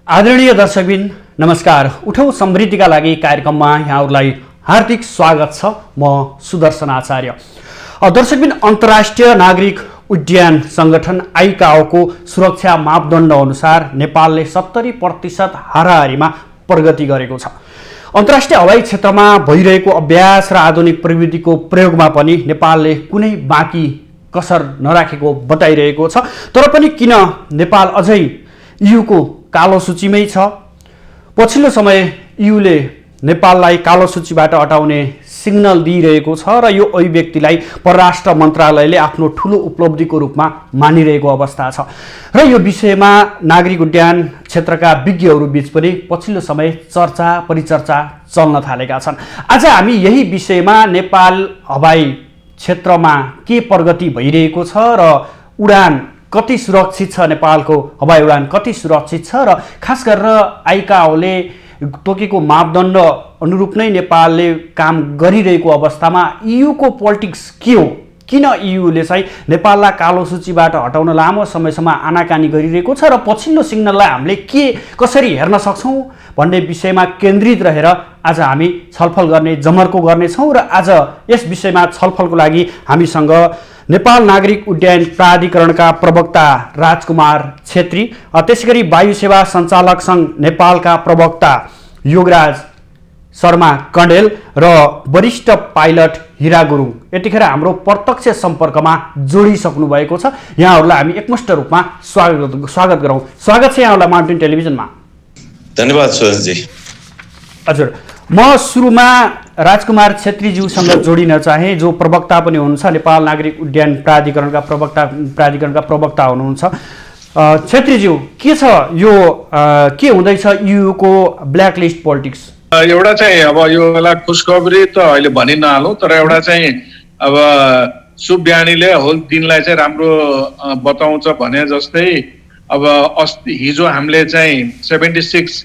आदरणीय दर्शकबिन नमस्कार। उठौ समृद्धिका लागि कार्यक्रममा यहाँहरूलाई हार्दिक स्वागत छ। म सुदर्शन आचार्य। दर्शकबिन अन्तर्राष्ट्रिय नागरिक उड्डयन संगठन आइकाओको सुरक्षा मापदण्ड अनुसार नेपालले 70% हाराहारीमा प्रगति गरेको छ। अन्तर्राष्ट्रिय हवाई क्षेत्रमा भइरहेको अभ्यास र आधुनिक प्रविधिको प्रयोगमा पनि नेपालले कुनै बाँकी कसर नराखेको बताइरहेको छ। तर पनि किन नेपाल अझै इयुको कालो सूचीमै छ? पछिल्लो समय इयुले नेपाललाई कालो सूचीबाट हटाउने सिग्नल दिइरहेको छ र यो अभिव्यक्तिलाई परराष्ट्र मन्त्रालयले आफ्नो ठूलो उपलब्धिको रूपमा मानिरहेको अवस्था छ। र यो विषयमा नागरिक उड्डयन क्षेत्रका विज्ञहरू बीच पनि पछिल्लो समय चर्चा परिचर्चा चल्न थालेका छन्। आज हामी यही विषयमा नेपाल हवाई क्षेत्रमा के प्रगति भइरहेको छ र उडान कति सुरक्षित छ, नेपालको हवाई उडान कति सुरक्षित छ र खास गरेर आइकाओले तोकेको मापदण्ड अनुरूप नै नेपालले काम गरिरहेको अवस्थामा इयुको पोलिटिक्स के हो? किन इयुले चाहिँ नेपाललाई कालो सूचीबाट हटाउन लामो समयसम्म आनाकानी गरिरहेको छ र पछिल्लो सिग्नललाई हामीले कसरी हेर्न सक्छौँ भन्ने विषयमा केन्द्रित रहेर आज हामी छलफल जमर्को गर्नेछौँ। र आज यस विषयमा छलफलको लागि हामीसँग नेपाल नागरिक उड्डयन प्राधिकरणका प्रवक्ता राजकुमार छेत्री, त्यसैगरी वायु सेवा सञ्चालक सङ्घ नेपालका प्रवक्ता योगराज शर्मा कण्डेल र वरिष्ठ पाइलट हिरा गुरुङ यतिखेर हाम्रो प्रत्यक्ष सम्पर्कमा जोडिसक्नु भएको छ। यहाँहरूलाई हामी एकमुष्ट रूपमा स्वागत गरौँ। स्वागत छ यहाँहरूलाई माउन्टेन टेलिभिजनमा। धन्यवाद सुरेशजी। हजुर, म सुरुमा राजकुमार छेत्रीज्यूसँग जोडिन चाहे, जो प्रवक्ता पनि हुनुहुन्छ, नेपाल नागरिक उड्डयन प्राधिकरणका प्रवक्ता हुनुहुन्छ। छेत्रीज्यू, के छ यो के हुँदैछ इयुको ब्ल्याकलिस्ट पोलिटिक्स? एउटा चाहिँ अब यो बेला खुशखबरी त अहिले भनि नहालौँ, तर एउटा चाहिँ अब शुभ बिहानीले होल दिनलाई चाहिँ राम्रो बताउँछ भने जस्तै अब अस्ति हिजो हामीले चाहिँ 76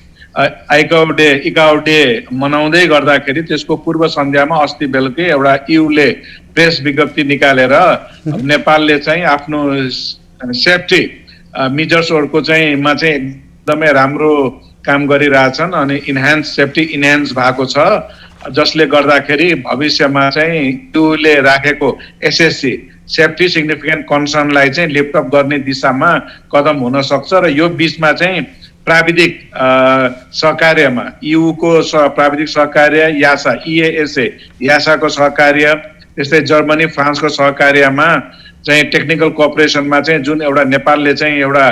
इकाउ डे मनाउँदै गर्दाखेरि त्यसको पूर्व सन्ध्यामा अस्ति बेलुकै एउटा इयुले प्रेस विज्ञप्ति निकालेर नेपालले चाहिँ आफ्नो सेफ्टी मेजर्सहरूको चाहिँ एकदमै राम्रो काम गरिरहेछन् अनि सेफ्टी इन्हान्स भएको छ, जसले गर्दाखेरि भविष्यमा चाहिँ इयुले राखेको एसएससी सेफ्टी सिग्निफिकेन्ट कन्सर्नलाई चाहिँ लिफ्ट अप गर्ने दिशामा कदम हुन सक्छ। र यो बीचमा चाहिँ प्राविधिक सहकार्यमा इयुको प्राविधिक सहकार्य यासाको सहकार्य, त्यस्तै जर्मनी फ्रान्सको सहकार्यमा चाहिँ टेक्निकल कोअपरेसनमा चाहिँ जुन एउटा नेपालले चाहिँ एउटा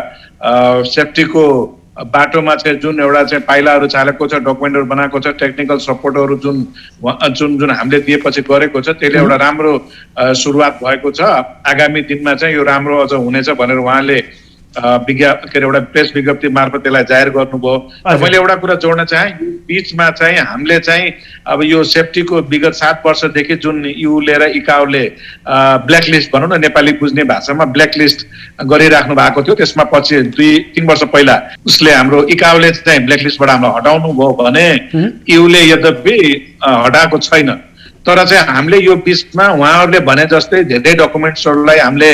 सेफ्टीको बाटोमा चाहिँ जुन एउटा चाहिँ पाइलाहरू चालेको छ, डकुमेन्टहरू बनाएको छ, टेक्निकल सपोर्टहरू जुन हामीले दिएपछि गरेको छ, त्यसले एउटा राम्रो सुरुवात भएको छ। आगामी दिनमा चाहिँ यो राम्रो अझ हुनेछ भनेर उहाँले एउटा प्रेस विज्ञप्ति मार्फत त्यसलाई जाहेर गर्नुभयो। मैले एउटा कुरा जोड्न चाहे, बीचमा चाहिँ हामीले चाहिँ अब यो सेफ्टीको विगत 7 वर्षदेखि जुन इयुले र इकाओले ब्ल्याकलिस्ट भनौँ न, नेपाली बुझ्ने भाषामा ब्ल्याकलिस्ट गरिराख्नु भएको थियो, त्यसमा पछि 2-3 वर्ष पहिला उसले हाम्रो इकाओले चाहिँ ब्ल्याकलिस्टबाट हामीलाई हटाउनु भयो भने इयुले यद्यपि हटाएको छैन। तर चाहिँ हामीले यो बीचमा उहाँहरूले भने जस्तै धेरै डकुमेन्ट्सहरूलाई हामीले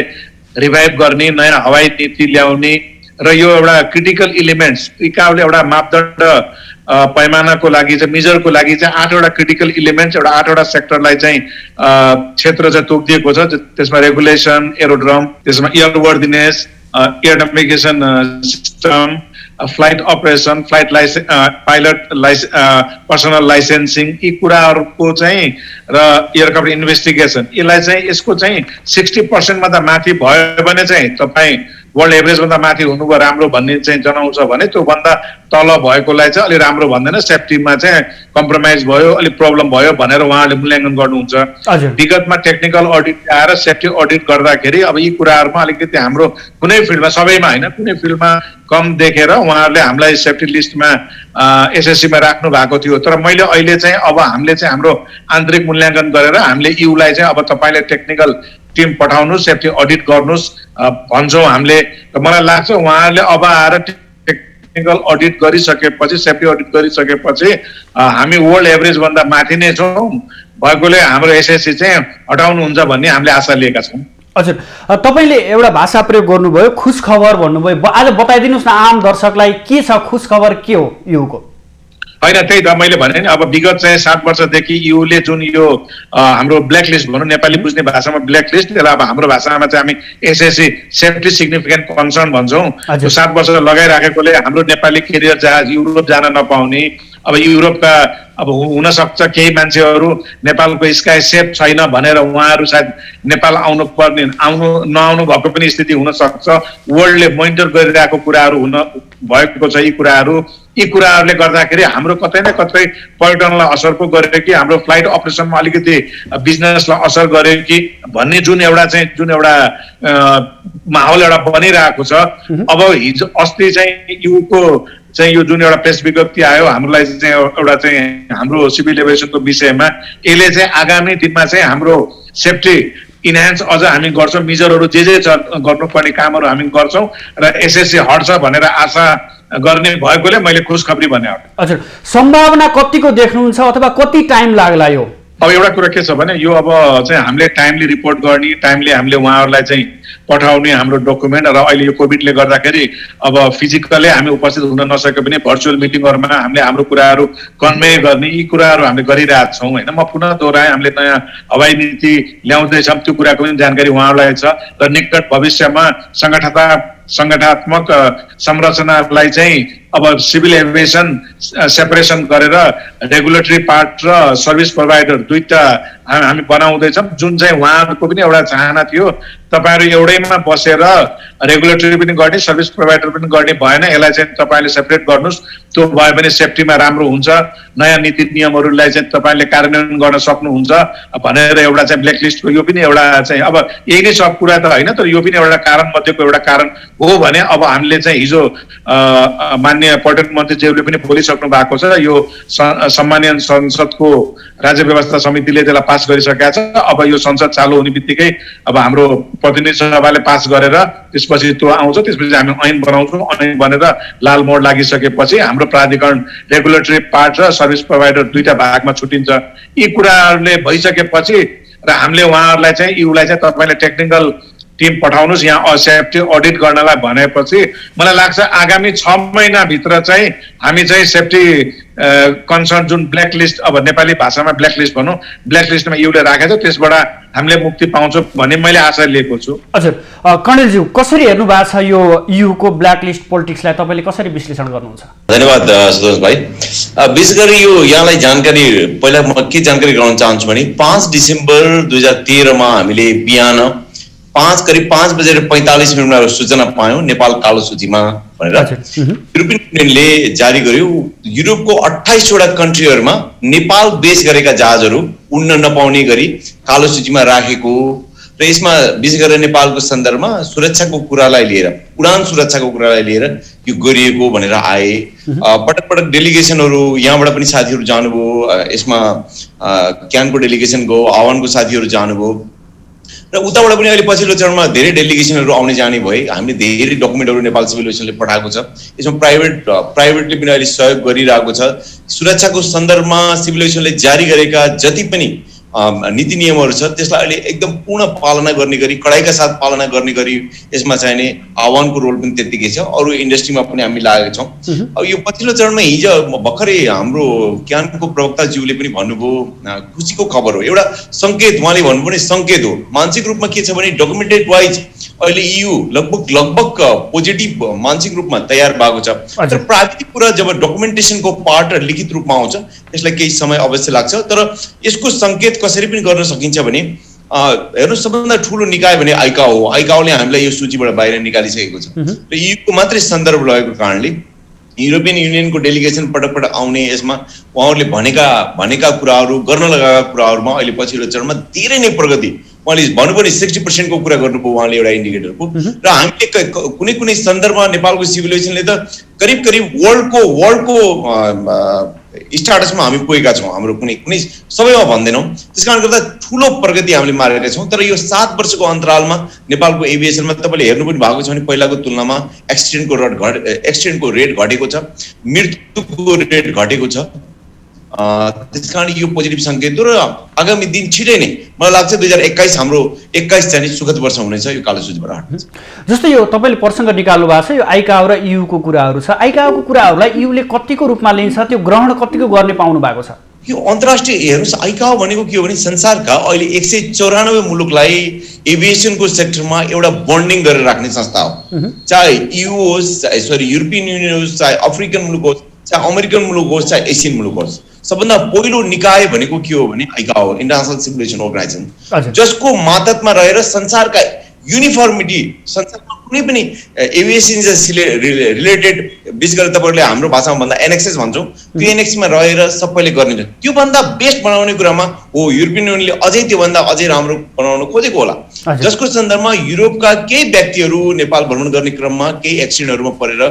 रिभाइभ गर्ने, नयाँ हवाई नीति ल्याउने र यो एउटा क्रिटिकल इलिमेन्ट्स इकाओले एउटा मापदण्ड पैमानाको लागि चाहिँ मेजरको लागि चाहिँ 8वटा क्रिटिकल इलिमेन्ट्स, एउटा 8वटा सेक्टरलाई चाहिँ क्षेत्र चाहिँ तोकिदिएको छ। त्यसमा रेगुलेसन, एरोड्रम, त्यसमा airworthiness, air navigation system, flight operation, flight pilot personnel licensing, यी कुराहरूको चाहिँ र एयरक्राफ्ट इन्भेस्टिगेसन, यसलाई चाहिँ यसको चाहिँ 60% भन्दा माथि भयो भने चाहिँ तपाईँ वर्ल्ड एभरेज भन्दा माथि हुनुभयो राम्रो भन्ने चाहिँ जनाउँछ भने त्यो भन्दा तल भएकोलाई चाहिँ अलि राम्रो भन्दैन, सेफ्टीमा चाहिँ कम्प्रोमाइज भयो, अलिक प्रब्लम भयो भनेर उहाँहरूले मूल्याङ्कन गर्नुहुन्छ। विगतमा टेक्निकल अडिट आएर सेफ्टी अडिट गर्दाखेरि अब यी कुराहरूमा अलिकति हाम्रो कुनै फिल्डमा, सबैमा होइन, कुनै फिल्डमा कम देखेर उहाँहरूले हामीलाई सेफ्टी लिस्टमा एसएससीमा राख्नु भएको थियो। तर मैले अहिले चाहिँ अब हामीले चाहिँ हाम्रो आन्तरिक मूल्याङ्कन गरेर हामीले इयुलाई चाहिँ अब तपाईँले टेक्निकल टिम पठाउनुहोस्, सेफ्टी अडिट गर्नुहोस् भन्छौँ हामीले। मलाई लाग्छ उहाँहरूले अब आएर टेक्निकल अडिट गरिसकेपछि, सेफ्टी अडिट गरिसकेपछि हामी वर्ल्ड एभरेज भन्दा माथि नै छौँ भएकोले हाम्रो एसएससी चाहिँ हटाउनुहुन्छ भन्ने हामीले आशा लिएका छौँ। हजुर, तपाईँले एउटा भाषा प्रयोग गर्नुभयो, खुस खबर भन्नुभयो। आज बताइदिनुहोस् न आम दर्शकलाई के छ खुस खबर, के हो युको? होइन, त्यही त मैले भने नि, अब विगत चाहिँ 7 वर्षदेखि युले जुन यो हाम्रो ब्ल्याकलिस्ट भनौँ, नेपाली बुझ्ने भाषामा ब्ल्याकलिस्ट, त्यसलाई अब हाम्रो भाषामा चाहिँ हामी एसएससी सेफ्टी सिग्निफिकेन्ट कन्सर्न भन्छौँ। 7 वर्ष लगाइराखेकोले हाम्रो नेपाली केरियर जहाज युरोप जान नपाउने, अब युरोपका अब हुन सक्छ केही मान्छेहरू नेपालको स्काई सेफ छैन भनेर उहाँहरू सायद नेपाल आउनु नआउनु भएको पनि स्थिति हुन सक्छ। वर्ल्डले मोनिटर गरिरहेको कुराहरू हुन भएको छ। यी कुराहरूले गर्दाखेरि हाम्रो कतै न कतै पर्यटनलाई असर पो गर्यो कि हाम्रो फ्लाइट अपरेसनमा अलिकति बिजनेसलाई असर गर्यो कि भन्ने जुन एउटा माहौल एउटा बनिरहेको छ। अब हिजो अस्ति चाहिँ युको चाहिँ यो जुन एउटा प्रेस विज्ञप्ति आयो हामीलाई चाहिँ एउटा चाहिँ हाम्रो सिभिल एभिएसनको विषयमा, यसले चाहिँ आगामी दिनमा चाहिँ हाम्रो सेफ्टी इन्हान्स अझ हामी गर्छौँ। मेजरहरू जे गर्नुपर्ने कामहरू हामी गर्छौँ र एसएससी हट्छ भनेर आशा गर्ने भएकोले मैले खुसखबरी भने। हजुर, सम्भावना कतिको देख्नुहुन्छ अथवा कति टाइम लाग्ला यो? अब एउटा कुरा के छ भने यो अब चाहिँ हामीले टाइमली रिपोर्ट गर्ने, टाइमली हामीले उहाँहरूलाई चाहिँ पठाउने हाम्रो डकुमेन्ट, र अहिले यो कोभिडले गर्दाखेरि अब फिजिकली हामी उपस्थित हुन नसके पनि भर्चुअल मिटिङहरूमा हामीले हाम्रो कुराहरू कन्भे गर्ने, यी कुराहरू हामीले गरिरहेका छौँ होइन। म पुनः दोहोऱ्याएँ, हामीले नयाँ हवाई नीति ल्याउँदैछौँ, त्यो कुराको पनि जानकारी उहाँहरूलाई छ र निकट भविष्यमा सङ्गठनात्मक संरचनालाई चाहिँ अब सिभिल एभिएसन सेपरेसन गरेर रेगुलेटरी पार्ट र सर्भिस प्रोभाइडर दुईटा हामी बनाउँदैछौँ। जुन चाहिँ उहाँहरूको पनि एउटा चाहना थियो, तपाईँहरू एउटैमा बसेर रेगुलेटरी पनि गर्ने, सर्भिस प्रोभाइडर पनि गर्ने भएन, यसलाई चाहिँ तपाईँले सेपरेट गर्नुहोस्, त्यो भयो भने सेफ्टीमा राम्रो हुन्छ, नयाँ नीति नियमहरूलाई चाहिँ तपाईँले कार्यान्वयन गर्न सक्नुहुन्छ भनेर एउटा चाहिँ ब्ल्याकलिस्टको यो पनि एउटा चाहिँ अब यही नै सब कुरा त होइन, तर यो पनि एउटा कारण मध्येको एउटा कारण हो भने अब हामीले चाहिँ हिजो माननीय पर्यटन मन्त्रीज्यूले पनि बोलिसक्नु भएको छ। यो सम्मानीय संसदको राज्य व्यवस्था समितिले त्यसलाई पास गरिसकेका छ। अब यो संसद चालु हुने बित्तिकै अब हाम्रो प्रतिनिधि सभाले पास गरेर त्यसपछि त्यो आउँछ, त्यसपछि हामी ऐन बनाउँछौँ। ऐन बनेर लाल मोड लागिसकेपछि हाम्रो प्राधिकरण रेगुलेटरी पार्ट र सर्भिस प्रोभाइडर दुईटा भागमा छुटिन्छ। यी कुराहरूले भइसकेपछि र हामीले उहाँहरूलाई चाहिँ युलाई चाहिँ तपाईँले टेक्निकल टिम पठाउनुहोस् यहाँ सेफ्टी अडिट गर्नलाई भनेपछि मलाई लाग्छ आगामी 6 महिनाभित्र चाहिँ हामी चाहिँ सेफ्टी कन्सर्न जुन ब्ल्याकलिस्ट, अब नेपाली भाषामा ब्ल्याकलिस्ट भनौँ, ब्ल्याकलिस्टमा युले राखेको छ, त्यसबाट हामीले मुक्ति पाउँछौँ भन्ने मैले आशा लिएको छु। हजुर, कर्णेलज्यू कसरी हेर्नु भएको छ यो युको ब्ल्याकलिस्ट पोलिटिक्सलाई, तपाईँले कसरी विश्लेषण गर्नुहुन्छ? धन्यवाद सुदर्शन भाइ। विशेष गरी यो यहाँलाई जानकारी पहिला म के जानकारी गराउन चाहन्छु भने 5 डिसेम्बर 2013मा हामीले बिहान करिब 5:45 सूचना पायौँ नेपाल कालो सूचीमा भनेर युरोपियन युनियनले जारी गर्यो। युरोपको 28वटा कन्ट्रीहरूमा नेपाल बेस गरेका जहाजहरू उड्न नपाउने गरी कालो सूचीमा राखेको र यसमा विशेष गरेर नेपालको सन्दर्भमा सुरक्षाको कुरालाई लिएर, उडान सुरक्षाको कुरालाई लिएर यो गरिएको भनेर आए। पटक पटक डेलिगेसनहरू यहाँबाट पनि साथीहरू जानुभयो, यसमा क्यानको डेलिगेसन गयो, आह्वानको साथीहरू जानुभयो र उताबाट पनि अहिले पछिल्लो चरणमा धेरै डेलिगेसनहरू आउने जाने भए। हामीले धेरै डकुमेन्टहरू नेपाल सिभिल एभिएसनले पठाएको छ, यसमा प्राइभेटले पनि अहिले सहयोग गरिरहेको छ। सुरक्षाको सन्दर्भमा सिभिल एभिएसनले जारी गरेका जति पनि नीति नियमहरू छ त्यसलाई अहिले एकदम पूर्ण पालना गर्ने गरी, कडाइका साथ पालना गर्ने गरी यसमा चाहिने आह्वानको रोल पनि त्यत्तिकै छ। अरू इन्डस्ट्रीमा पनि हामी लागेका छौँ। अब यो पछिल्लो चरणमा हिजो भर्खरै हाम्रो क्यानको प्रवक्ताज्यूले पनि भन्नुभयो खुसीको खबर हो, एउटा सङ्केत, उहाँले भन्नुभयो सङ्केत हो। मानसिक रूपमा के छ भने डकुमेन्टेड वाइज अहिले EU लगभग पोजिटिभ मानसिक रूपमा तयार भएको छ। तर प्राविधिक कुरा जब डकुमेन्टेसनको पार्ट र लिखित रूपमा आउँछ त्यसलाई केही समय अवश्य लाग्छ। तर यसको सङ्केत कसरी पनि गर्न सकिन्छ भने हेर्नुहोस्, सबभन्दा ठुलो निकाय भने आइकाओ हो। आइकाओले हामीलाई यो सूचीबाट बाहिर निकालिसकेको छ र EU को मात्रै सन्दर्भ लगेको कारणले युरोपियन युनियनको डेलिगेसन पटक पटक आउने, यसमा उहाँहरूले भनेका कुराहरू, गर्न लगाएका कुराहरूमा अहिले पछिल्लो चरणमा धेरै नै प्रगति, उहाँले भन्नुपर्ने 60% को कुरा गर्नुभयो उहाँले एउटा इन्डिकेटरको। र हामीले कुनै सन्दर्भमा नेपालको सिभिल एभिएसनले त करिब वर्ल्डको स्टाटसमा हामी पुगेका छौँ, हाम्रो कुनै सबैमा भन्दैनौँ। त्यस कारण गर्दा ठुलो प्रगति हामीले मारेका छौँ। तर यो 7 वर्षको अन्तरालमा नेपालको एभिएसनमा तपाईँले हेर्नु पनि भएको छ भने पहिलाको तुलनामा एक्सिडेन्टको रेट घटेको छ, मृत्युको रेट घटेको छ त्यसकारण यो पोजिटिभ सङ्केत हो र आगामी दिन छिटै नै मलाई लाग्छ 2021 हाम्रो 21 चाहिँ सुखद वर्ष हुनेछ यो कालो सूचीबाट हट्छ। जस्तै यो तपाईँले प्रसङ्ग निकाल्नु भएको छ यो आइकाओ र इयुको कुराहरू छ। आइकाओको कुराहरूलाई इयुले कतिको रूपमा लिन्छ, त्यो ग्रहण कतिको गर्ने पाउनु भएको छ? यो अन्तर्राष्ट्रिय हेर्नुहोस्, आइकाओ भनेको के हो भने संसारका अहिले 194 मुलुकलाई एभिएसनको सेक्टरमा एउटा बन्डिङ गरेर राख्ने संस्था हो। चाहे इयु होस्, चाहे युरोपियन युनियन होस्, चाहे अफ्रिकन मुलुक होस्, चाहे अमेरिकन मुलुक होस्, चाहे एसियन मुलुक होस्, सबभन्दा पहिलो निकाय भनेको के हो भने आइकाओ, इन्टरनेसनल सिभिल एभिएसन अर्गनाइजेसन, जसको मातहतमा रहेर संसारका युनिफर्मिटी, संसारमा कुनै पनि एभिएसन रिलेटेड, विशेष गरेर तपाईँहरूले हाम्रो भाषामा भन्दा एनएक्सएस भन्छौँ, त्यो एनएक्समा रहेर सबैले गर्ने। त्योभन्दा बेस्ट बनाउने कुरामा हो युरोपियन युनियनले अझै त्योभन्दा अझै राम्रो बनाउन खोजेको होला, जसको सन्दर्भमा युरोपका केही व्यक्तिहरू नेपाल भ्रमण गर्ने क्रममा केही एक्सिडेन्टहरूमा परेर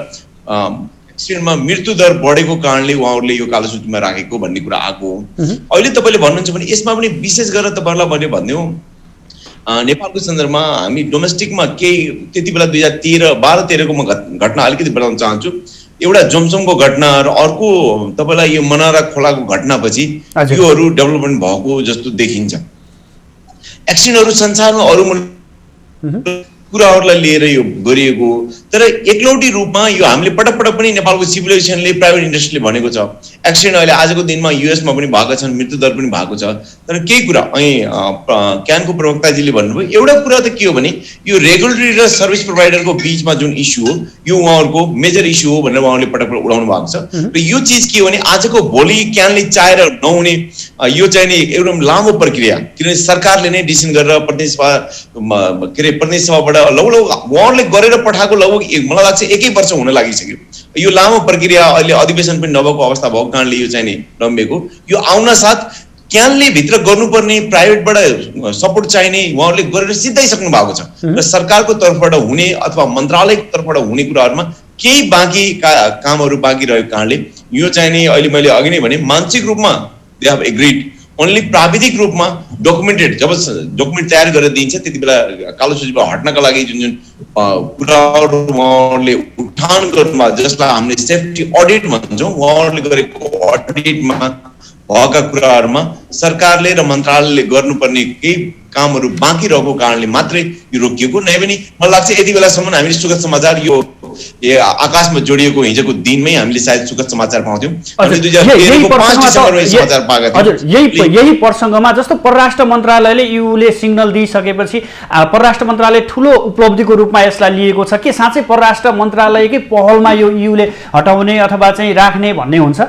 एक्सिडेन्टमा मृत्यु दर बढेको कारणले उहाँहरूले यो कालो सूचीमा राखेको भन्ने कुरा आएको हो। अहिले तपाईँले भन्नुहुन्छ भने यसमा पनि विशेष गरेर तपाईँहरूलाई मैले भनिदिउँ, नेपालको सन्दर्भमा हामी डोमेस्टिकमा केही त्यति बेला 2012-13को म घटना अलिकति बताउन चाहन्छु। एउटा जोमसोमको घटना र अर्को तपाईँलाई यो मनारा खोलाको घटनापछि योहरू डेभलपमेन्ट भएको जस्तो देखिन्छ। एक्सिडेन्टहरू संसारमा अरू कुराहरूलाई लिएर यो गरिएको, तर एकलौटी रूपमा यो हामीले पटक पटक पनि नेपालको सिभिल एभिएसनले, प्राइभेट इन्डस्ट्रीले भनेको छ। एक्सिडेन्ट अहिले आजको दिनमा युएसमा पनि भएको छन्, मृत्यु दर पनि भएको छ। तर केही कुरा અહીં क्यानको प्रवक्ताजीले भन्नुभयो, एउटा कुरा त के हो भने यो रेगुलेटरी र सर्भिस प्रोभाइडरको बीचमा जुन इस्यु हो यो उहाँहरूको मेजर इस्यु हो भनेर उहाँले पटक पटक उडाउनु भएको छ। र यो चिज के हो भने आजको भोलि क्यानले चाहेर नहुने यो चाहिँ नि एकदम लामो प्रक्रिया, किनभने सरकारले नै डिसिजन गरेर प्रतिनिधि सभाबाट लगभग उहाँहरूले गरेर पठाएको लगभग मलाई लाग्छ 1 वर्ष हुन लागिसक्यो। यो लामो प्रक्रिया अहिले अधिवेशन पनि नभएको अवस्था भएको कारणले यो चाहिँ नि लम्बिएको। यो आउन साथ क्यानले भित्र गर्नुपर्ने प्राइभेटबाट सपोर्ट चाहिने उहाँहरूले गरेर सिधाइसक्नु भएको छ र सरकारको तर्फबाट हुने अथवा मन्त्रालयको तर्फबाट हुने कुराहरूमा केही बाँकी कामहरू बाँकी रहेको कारणले यो चाहिँ नि अहिले मैले अघि नै भने मानसिक रूपमा दे हेभ एग्रिड, ओन्ली प्राविधिक रूपमा डकुमेन्टेड जब डकुमेन्ट तयार गरेर दिइन्छ त्यति बेला कालो सूचीबाट हट्नका लागि जुन जुन कुराहरू उहाँहरूले उठान गर्नुभयो, जसलाई हामीले सेफ्टी अडिट भन्छौँ, उहाँहरूले गरेको अडिटमा भएका कुराहरूमा सरकारले र मन्त्रालयले गर्नुपर्ने केही कामहरू बाँकी रहेको कारणले मात्रै यो रोकिएको। नै पनि मलाई लाग्छ यति बेलासम्म हामीले सुखद समाचार यो आकाशमा जोडिएको हिजोको दिनमै हामीले सायद सुखद समाचार पाउँथ्यौँ। यही प्रसङ्गमा जस्तो परराष्ट्र मन्त्रालयले युले सिग्नल दिइसकेपछि परराष्ट्र मन्त्रालय ठुलो उपलब्धिको रूपमा यसलाई लिएको छ के साँच्चै परराष्ट्र मन्त्रालयकै पहलमा यो युले हटाउने अथवा चाहिँ राख्ने भन्ने हुन्छ?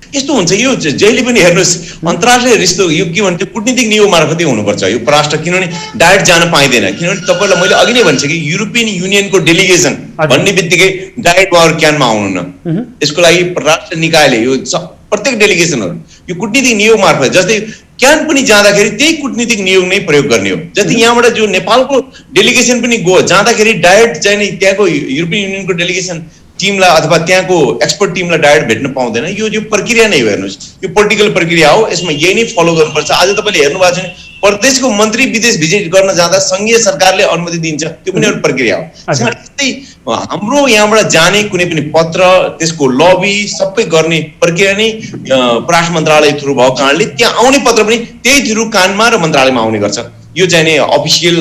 यस्तो हुन्छ, यो जहिले पनि हेर्नुहोस् अन्तर्राष्ट्रिय रिश्तो यो के भन्छ कूटनीतिक नियम मार्फतै हुनुपर्छ यो परराष्ट्र, किनभने डाइरेक्ट जान पाइँदैन। किनभने तपाईँलाई मैले अघि नै भनिसकेँ युरोपियन युनियनको डेलिगेसन भन्ने बित्तिकै डाइरेक्ट उहाँहरू क्यानमा आउनु न, यसको लागि परराष्ट्र निकायले यो प्रत्येक डेलिगेसनहरू यो कूटनीतिक नियम मार्फत, जस्तै क्यान पनि जाँदाखेरि त्यही कूटनीतिक नियम नै प्रयोग गर्ने हो। जस्तै यहाँबाट जो नेपालको डेलिगेसन पनि जाँदाखेरि डाइरेक्ट चाहिँ त्यहाँको युरोपियन युनियनको डेलिगेसन टिमलाई अथवा त्यहाँको एक्सपर्ट टिमलाई डाइरेक्ट भेट्न पाउँदैन। यो प्रक्रिया नै हो, हेर्नुहोस् यो पोलिटिकल प्रक्रिया हो, यसमा यही नै फलो गर्नुपर्छ। आज तपाईँले हेर्नु भएको छ भने प्रदेशको मन्त्री विदेश भिजिट गर्न जाँदा संघीय सरकारले अनुमति दिन्छ, त्यो पनि एउटा प्रक्रिया हो। त्यस्तै हाम्रो यहाँबाट जाने कुनै पनि पत्र त्यसको लबी सबै गर्ने प्रक्रिया नै परराष्ट्र मन्त्रालय थ्रु भएको कारणले त्यहाँ आउने पत्र पनि त्यही थ्रु कानमा र मन्त्रालयमा आउने गर्छ। यो चाहिँ नि अफिसियल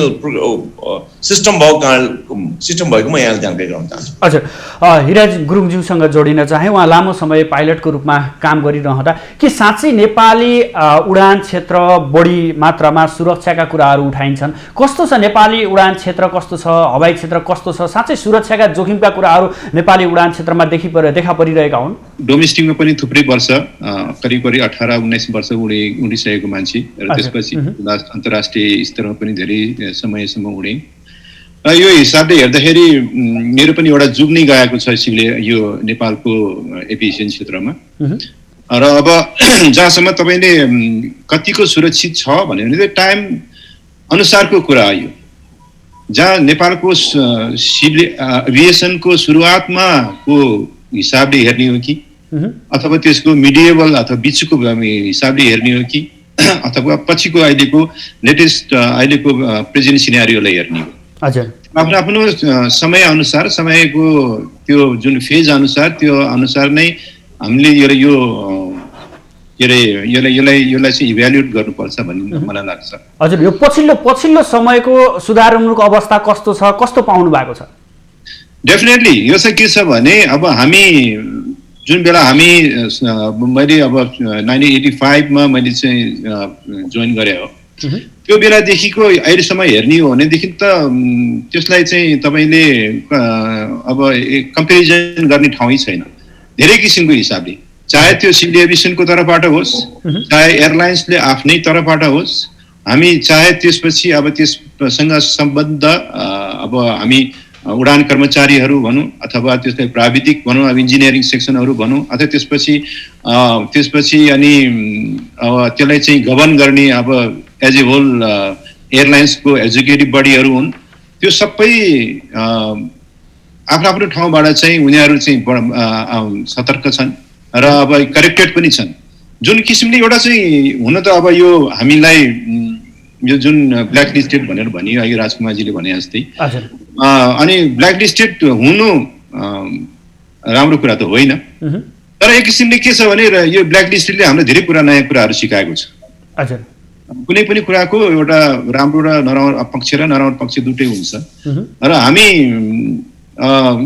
सिस्टम भएको म यहाँलाई जानकारी गराउन चाहन्छु। हजुर, हिराज गुरुङज्यूसँग जोडिन चाहे, उहाँ लामो समय पाइलटको रूपमा काम गरिरहँदा के साँच्चै नेपाली उडान क्षेत्र बढी मात्रामा सुरक्षाका कुराहरू उठाइन्छन्? कस्तो छ नेपाली उडान क्षेत्र, कस्तो छ हवाई क्षेत्र, कस्तो छ? साँच्चै सुरक्षाका जोखिमका कुराहरू नेपाली उडान क्षेत्रमा देखा परिरहेका हुन्? डोमेस्टिकमा पनि थुप्रै वर्ष करिब 18-19 वर्ष उडिसकेको मान्छे र त्यसपछि अन्तर्राष्ट्रिय स्तरमा पनि धेरै समयसम्म उडे। यो हिसाबले हेर्दाखेरि मेरो पनि एउटा जुग नै गएको छ यो नेपालको एभिएसन क्षेत्रमा। र अब जहाँसम्म तपाईँले कतिको सुरक्षित छ भन्यो भने टाइम अनुसारको कुरा हो। जहाँ नेपालको सिभिल एभिएसनको सुरुवातमा को हिसाबले हेर्ने हो कि अथवा त्यसको मिडिएबल अथवा बिचको हिसाबले हेर्ने हो कि अथवा पछिको अहिलेको लेटेस्ट अहिलेको प्रेजेन्ट सिनेरियोलाई हेर्ने हो। आफ्नो आफ्नो समय अनुसार, समयको त्यो जुन फेज अनुसार त्यो अनुसार नै हामीले यो के अरे यसलाई चाहिँ इभ्यालुएट गर्नुपर्छ भन्ने मलाई लाग्छ। हजुर, यो पछिल्लो समयको सुधारको अवस्था कस्तो छ, कस्तो पाउनु भएको छ? डेफिनेटली यो चाहिँ के छ भने अब हामी जुन बेला मैले अब 1985 मा मैले चाहिँ जोइन गरे हो, त्यो बेलादेखिको अहिलेसम्म हेर्ने हो भनेदेखि त त्यसलाई चाहिँ तपाईँले अब कम्पेरिजन गर्ने ठाउँै छैन धेरै किसिमको हिसाबले, चाहे त्यो सिभिल एभिएसनको तर्फबाट होस्, चाहे एयरलाइन्सले आफ्नै तर्फबाट होस्, हामी चाहे त्यसपछि अब त्यससँग सम्बद्ध अब हामी उडान कर्मचारीहरू भनौँ अथवा त्यसलाई प्राविधिक भनौँ, अब इन्जिनियरिङ सेक्सनहरू भनौँ, अथवा त्यसपछि अनि अब त्यसलाई चाहिँ गभर्न गर्ने अब एज ए होल एयरलाइन्सको एक्जिक्युटिभ बडीहरू हुन्। त्यो सबै आफ्नो ठाउँबाट चाहिँ उनीहरू चाहिँ सतर्क छन् र अब करेक्टेड पनि छन्। जुन किसिमले एउटा चाहिँ हुन त अब यो हामीलाई यो जुन ब्ल्याक लिस्टेड भनेर भनियो अघि राजकुमारजीले भने जस्तै, अनि ब्ल्याक लिस्टेड हुनु राम्रो कुरा त होइन, तर एक किसिमले के छ भने यो ब्ल्याक लिस्टेडले हामीलाई धेरै नयाँ कुराहरू सिकाएको छ। कुनै पनि कुराको एउटा राम्रो र नराम्रो पक्ष र नराम्रो पक्ष दुटै हुन्छ र हामी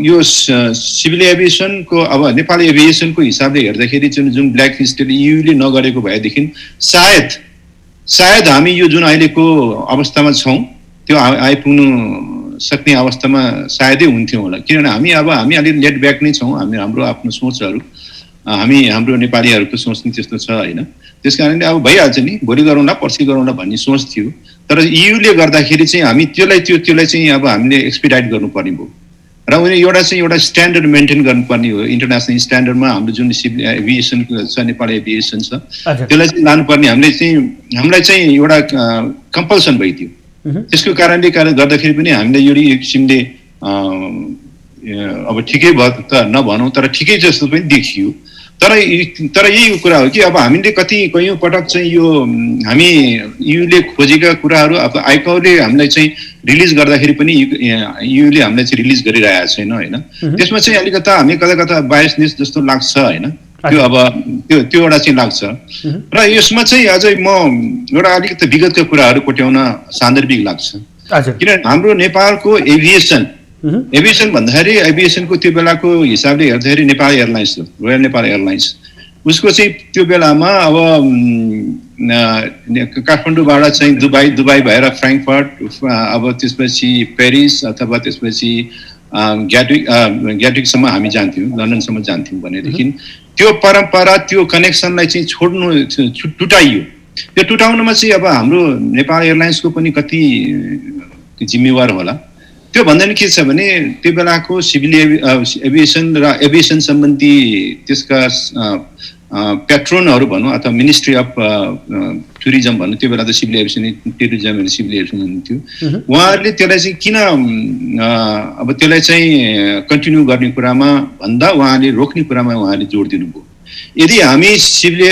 यो सिभिल एभिएसनको अब नेपाली एभिएसनको हिसाबले हेर्दाखेरि जुन ब्ल्याक लिस्टले युले नगरेको भएदेखि सायद हामी यो जुन अहिलेको अवस्थामा छौँ त्यो आइपुग्नु सक्ने अवस्थामा सायदै हुन्थ्यौँ होला, किनभने हामी अलि लेट ब्याक नै छौँ। हाम्रो आफ्नो सोचहरू हाम्रो नेपालीहरूको सोच नि त्यस्तो छ होइन, त्यस कारणले अब भइहाल्छ नि, भोलि गरौँला पर्सि गरौँला भन्ने सोच थियो, तर युले गर्दाखेरि चाहिँ हामी त्यसलाई चाहिँ अब हामीले एक्सपिडाइट गर्नुपर्ने भयो र उनीहरूले एउटा स्ट्यान्डर्ड मेन्टेन गर्नुपर्ने हो। इन्टरनेसनल स्ट्यान्डर्डमा हाम्रो जुन सिभिल एभिएसनको छ, नेपाली एभिएसन छ, त्यसलाई चाहिँ लानुपर्ने हामीलाई चाहिँ एउटा कम्पल्सन भइदियो। त्यसको कारणले गर्दाखेरि पनि हामीले यो किसिमले अब ठिकै भयो त नभनौँ, तर ठिकै जस्तो पनि देखियो। तर यही कुरा हो कि अब हामीले कयौँ पटक चाहिँ यो हामी युले खोजेका कुराहरू अब आइकाओले हामीलाई चाहिँ रिलिज गर्दाखेरि पनि युले हामीलाई चाहिँ रिलिज गरिरहेको छैन होइन। त्यसमा चाहिँ अलिकता हामी कता बायसनेस जस्तो लाग्छ होइन, त्यो अब त्यो एउटा चाहिँ लाग्छ। र यसमा चाहिँ अझै म एउटा अलिकति विगतका कुराहरू कोट्याउन सान्दर्भिक लाग्छ, किनभने हाम्रो नेपालको एभिएसन भन्दाखेरि एभिएसनको त्यो बेलाको हिसाबले हेर्दाखेरि नेपाल एयरलाइन्स हो, रोयल नेपाल एयरलाइन्स, उसको चाहिँ त्यो बेलामा अब काठमाडौँबाट चाहिँ दुबई भएर फ्रेङ्कफर्ट, अब त्यसपछि पेरिस अथवा त्यसपछि ग्याटविकसम्म हामी जान्थ्यौँ, लन्डनसम्म जान्थ्यौँ भनेदेखि त्यो परम्परा त्यो कनेक्सनलाई चाहिँ टुटाइयो। त्यो टुटाउनमा चाहिँ अब हाम्रो नेपाल एयरलाइन्सको पनि कति जिम्मेवार होला। त्यो भन्दा नि के छ भने त्यो बेलाको सिभिल एभिएसन र एभिएसन सम्बन्धी त्यसका पेट्रोनहरू भनौँ अथवा मिनिस्ट्री अफ टुरिज्म भनौँ, त्यो बेला त सिभिल एभिएसन टुरिज्म र सिभिल एभिएसन हुन्थ्यो, उहाँहरूले त्यसलाई चाहिँ किन अब त्यसलाई चाहिँ कन्टिन्यू गर्ने कुरामा भन्दा उहाँले रोक्ने कुरामा उहाँले जोड दिनुभयो। यदि